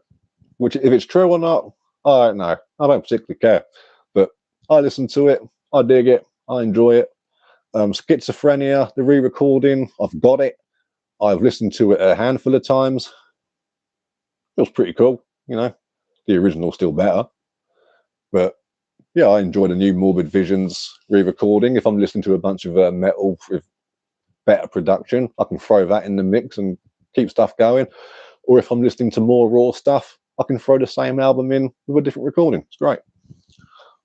if it's true or not, I don't know. I don't particularly care. But I listen to it. I dig it. I enjoy it. Schizophrenia, the re-recording, I've got it. I've listened to it a handful of times. Feels pretty cool, The original's still better. But yeah, I enjoy the new Morbid Visions re-recording. If I'm listening to a bunch of metal with better production, I can throw that in the mix and keep stuff going. Or if I'm listening to more raw stuff, I can throw the same album in with a different recording. It's great.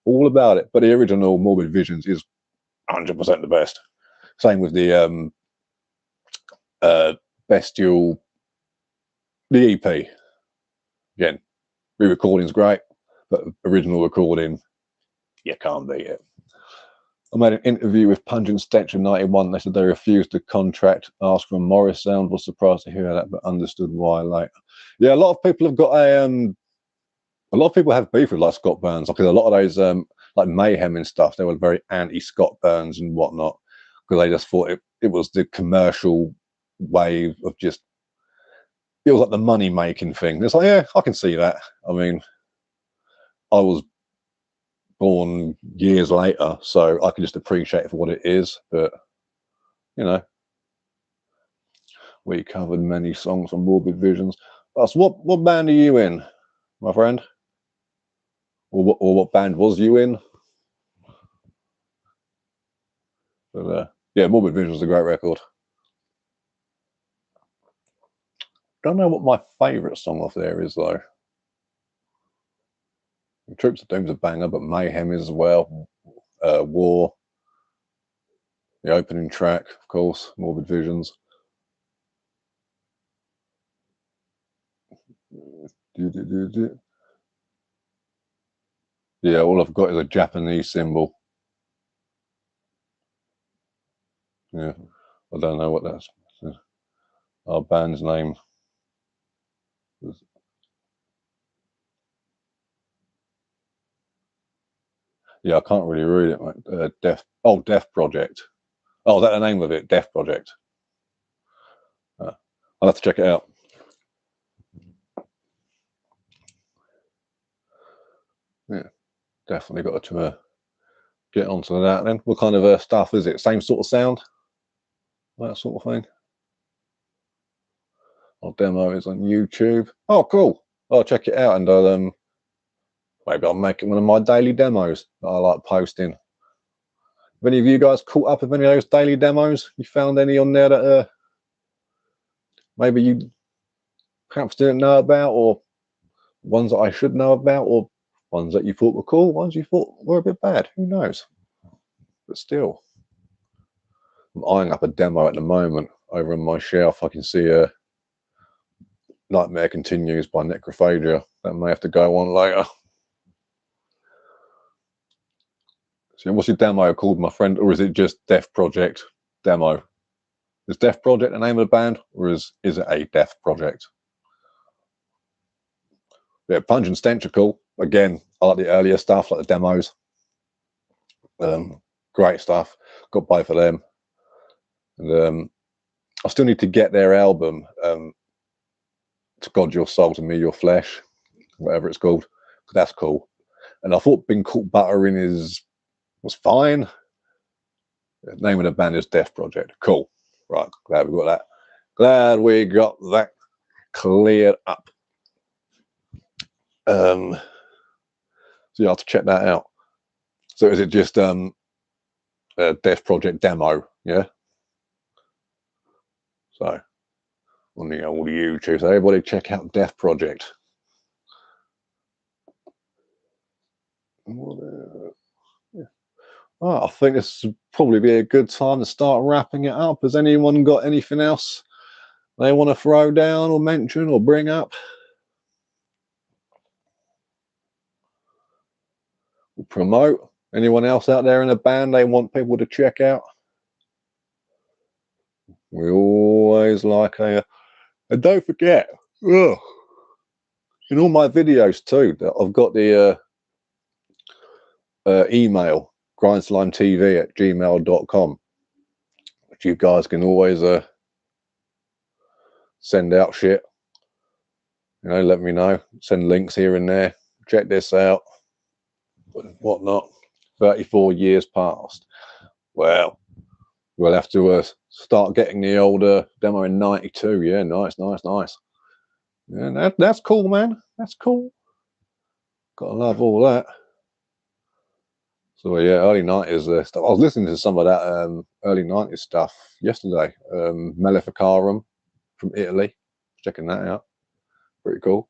All about it. But the original Morbid Visions is 100% the best. Same with the Bestial, the EP. Again, re-recording's great, but original recording, you can't beat it. I made an interview with Pungent Stench in '91. They said they refused the contract, asked for a Morris sound. Was surprised to hear that, but understood why later. Yeah, a lot of people have got a lot of people have beef with like Scott Burns, because a lot of those like Mayhem and stuff, they were very anti-Scott Burns and whatnot, because they just thought it was the commercial wave of just, it was like the money making thing. It's like, yeah, I can see that. I mean, I was born years later, so I can just appreciate it for what it is. But we covered many songs on Morbid Visions. So what band are you in, my friend? Or what band was you in? But yeah, Morbid Visions is a great record. Don't know what my favourite song off there is though. Troops of Doom's a banger, but Mayhem is as well. War, the opening track, of course, Morbid Visions. Yeah, all I've got is a Japanese symbol. Yeah, I don't know what that's. Our band's name. Yeah, I can't really read it, mate. Death Project. Oh, is that the name of it? Death Project. I'll have to check it out. Yeah, definitely got to get onto that then. What kind of stuff is it? Same sort of sound? That sort of thing? Our demo is on YouTube. Oh, cool. I'll check it out and I'll Maybe I'll make it one of my daily demos that I like posting. Have any of you guys caught up with any of those daily demos? You found any on there that maybe you perhaps didn't know about, or ones that I should know about, or ones that you thought were cool, ones you thought were a bit bad? Who knows? But still, I'm eyeing up a demo at the moment over on my shelf. I can see Nightmare Continues by Necrophagia. That may have to go on later. So what's your demo called, my friend? Or is it just Death Project demo? Is Death Project the name of the band, or is it a Death Project? Yeah, Punch and Stench are cool. Again, I like the earlier stuff, like the demos. Great stuff. Got both of them. And I still need to get their album, To God Your Soul, To Me Your Flesh, whatever it's called. That's cool. And I thought Been Caught Buttering was fine. The name of the band is Death Project. Cool. Right, glad we got that. Glad we got that cleared up. So you have to check that out. So is it just a Death Project demo? Yeah. So on the old YouTube, so everybody check out Death Project. Yeah. Oh, I think this would probably be a good time to start wrapping it up. Has anyone got anything else they want to throw down or mention or bring up? Or promote? Anyone else out there in a band they want people to check out? We always like and don't forget, in all my videos too, I've got the email GrindslimeTV@gmail.com, which you guys can always send out shit. You know, let me know, send links here and there. Check this out, whatnot. 34 years past. Well, we'll have to start getting the older demo in '92. Yeah, nice. Yeah, that's cool, man. That's cool. Gotta love all that. So yeah, early '90s stuff. I was listening to some of that early '90s stuff yesterday. Maleficarum from Italy. Checking that out. Pretty cool.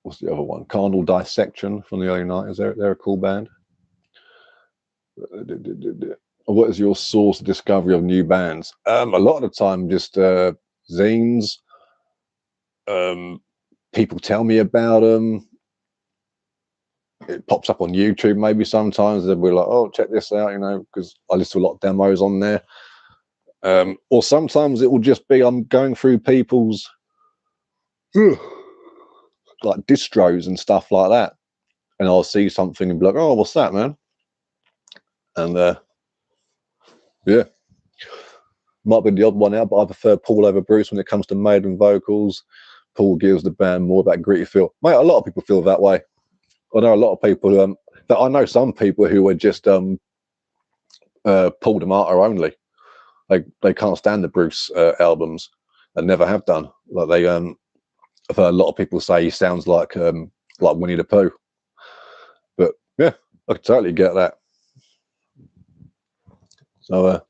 What's the other one? Carnal Dissection from the early '90s. They're a cool band. What is your source of discovery of new bands? A lot of the time, just zines. People tell me about them. It pops up on YouTube maybe sometimes. They'll be like, oh, check this out, you know, because I listen to a lot of demos on there. Or sometimes it will just be I'm going through people's like distros and stuff like that, and I'll see something and be like, oh, what's that, man? And yeah, might be the odd one out, but I prefer Paul over Bruce when it comes to Maiden vocals. Paul gives the band more of that gritty feel. Mate, a lot of people feel that way. I know a lot of people that I know some people who are just Paul D'Amato only. They can't stand the Bruce albums and never have done. Like they I've heard a lot of people say he sounds like Winnie the Pooh. But yeah, I can totally get that. So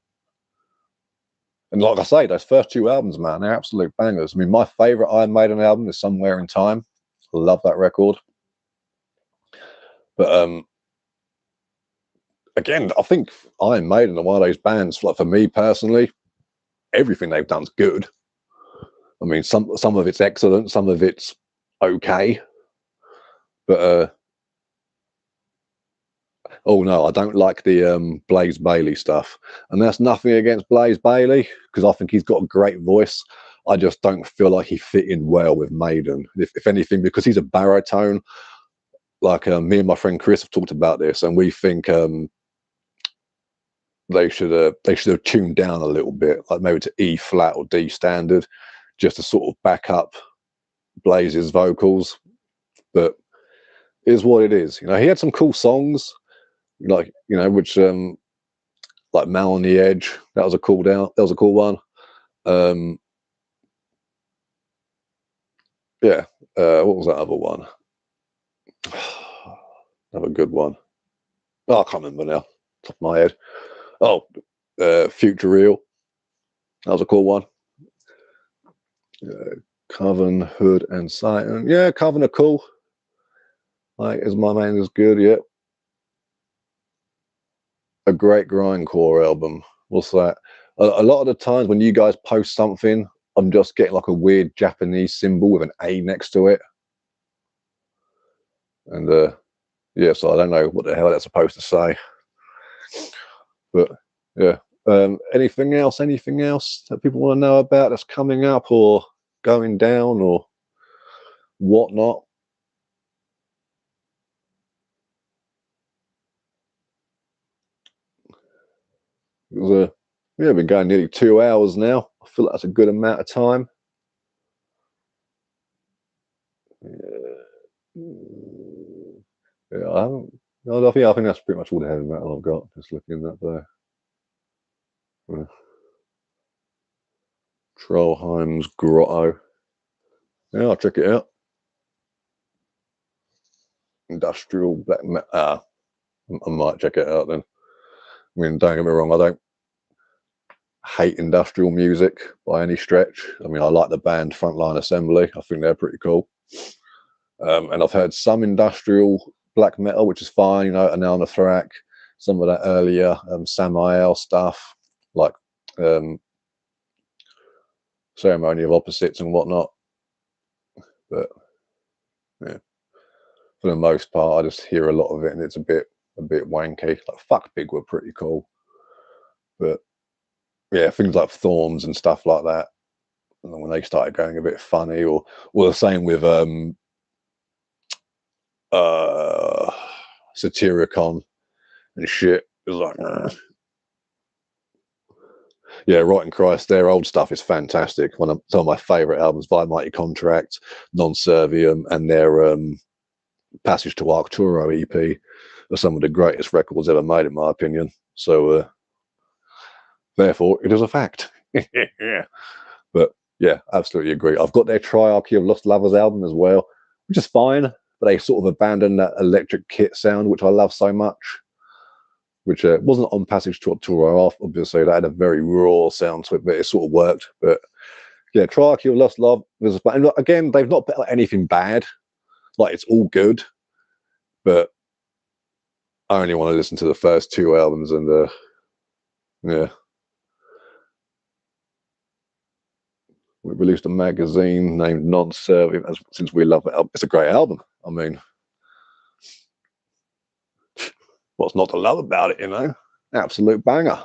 and like I say, those first two albums, man, they're absolute bangers. I mean, my favorite Iron Maiden album is Somewhere in Time. I love that record. But again, I think Iron Maiden are one of those bands, like for me personally, everything they've done's good. I mean, some of it's excellent, some of it's okay. But oh no, I don't like the Blaze Bayley stuff. And that's nothing against Blaze Bayley, because I think he's got a great voice. I just don't feel like he fit in well with Maiden. If anything, because he's a baritone. Like me and my friend Chris have talked about this, and we think they should have tuned down a little bit, like maybe to E flat or D standard, just to sort of back up Blaze's vocals. But it is what it is. You know, he had some cool songs, like, you know, which like Mal on the Edge. That was a cool one. Yeah. What was that other one? Another good one. Oh, I can't remember now, top of my head. Oh, Future Real. That was a cool one. Coven, Hood, and Sighton. Yeah, Coven are cool. Like, Is My Man Is Good? Yeah. A great grindcore album. What's that? A lot of the times when you guys post something, I'm just getting like a weird Japanese symbol with an A next to it. And yeah, so I don't know what the hell that's supposed to say. But yeah. Anything else that people want to know about that's coming up or going down or whatnot? Yeah, we've been going nearly 2 hours now. I feel like that's a good amount of time. Yeah, I think that's pretty much all the heavy metal I've got. Just looking at there. Yeah. Trollheim's Grotto. Yeah, I'll check it out. Industrial black metal. I might check it out then. I mean, don't get me wrong, I don't hate industrial music by any stretch. I mean, I like the band Frontline Assembly. I think they're pretty cool. And I've heard some industrial black metal, which is fine, you know, Anal Thrak, some of that earlier Samael stuff, like Ceremony of Opposites and whatnot. But yeah, for the most part, I just hear a lot of it, and it's a bit wanky. Like Fuck Big were pretty cool, but yeah, things like Thorns and stuff like that. And then when they started going a bit funny, or the same with Satyricon and shit. It was like, yeah, Rotten Christ, their old stuff is fantastic. Some of my favourite albums, Via Mighty Contract, Non Servium, and their Passage to Arcturo EP are some of the greatest records ever made, in my opinion. So, therefore, it is a fact. Yeah. But yeah, absolutely agree. I've got their Triarchy of Lost Lovers album as well, which is fine, but they sort of abandoned that electric kit sound, which I love so much. Which wasn't on Passage to Arcturo, obviously. That had a very raw sound to it, but it sort of worked. But yeah, Triarchy of Lost Love was, and again, they've not put out anything bad. Like, it's all good, but I only want to listen to the first 2 albums, and yeah. We released a magazine named Non-Serving, since we love it. It's a great album. I mean, what's not to love about it, you know? Absolute banger.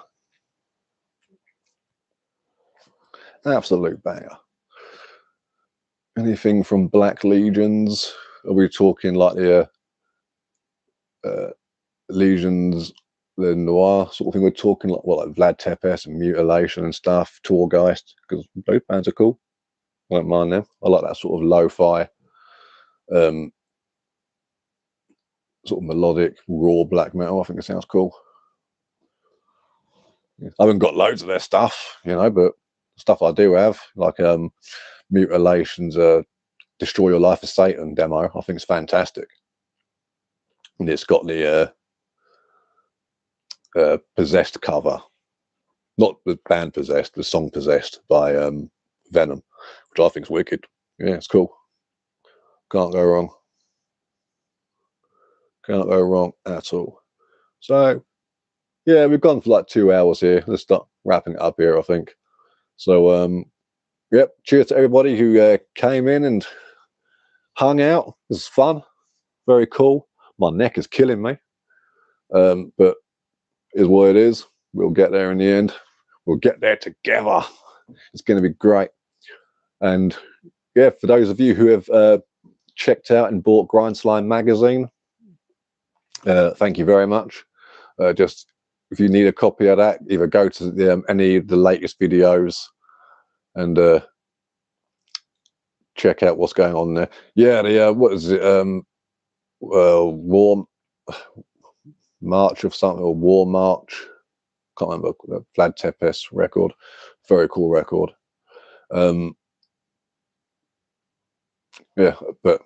Absolute banger. Anything from Black Legions? Are we talking like the Legions, the Noir sort of thing? We're talking like what, like Vlad Tepes and Mutilation and stuff, Torgeist, because both bands are cool. I don't mind them. I like that sort of lo-fi, sort of melodic, raw black metal. I think it sounds cool. I haven't got loads of their stuff, you know, but stuff I do have, like Mutilation's Destroy Your Life as Satan demo, I think it's fantastic. And it's got the Possessed cover, not the band Possessed, the song Possessed by Venom, which I think is wicked. Yeah, it's cool. Can't go wrong. Can't go wrong at all. So yeah, we've gone for like 2 hours here. Let's start wrapping it up here, I think. So yep, cheers to everybody who came in and hung out. It was fun, very cool. My neck is killing me, but is what it is. We'll get there in the end. We'll get there together. It's going to be great. And yeah, for those of you who have checked out and bought Grindslime magazine, thank you very much. Just if you need a copy of that, either go to any of the latest videos and check out what's going on there. Yeah, the what is it? War March of something, or War March. Can't remember. Vlad Tepes record, very cool record. Yeah, but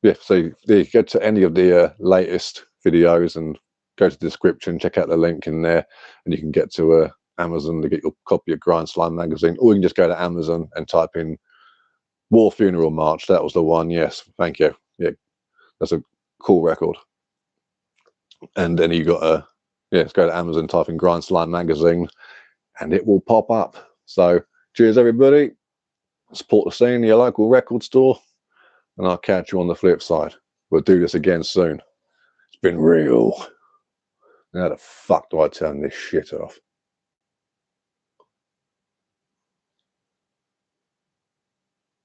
yeah, so you go to any of the latest videos and go to the description, check out the link in there, and you can get to Amazon to get your copy of Grind Slime magazine, or you can just go to Amazon and type in War Funeral March. That was the one. Yes, thank you. Yeah, that's a cool record. And then you got to just go to Amazon, type in Grind Slime magazine, and it will pop up. So cheers, everybody. Support the scene, your local record store, and I'll catch you on the flip side. We'll do this again soon. It's been real. How the fuck do I turn this shit off?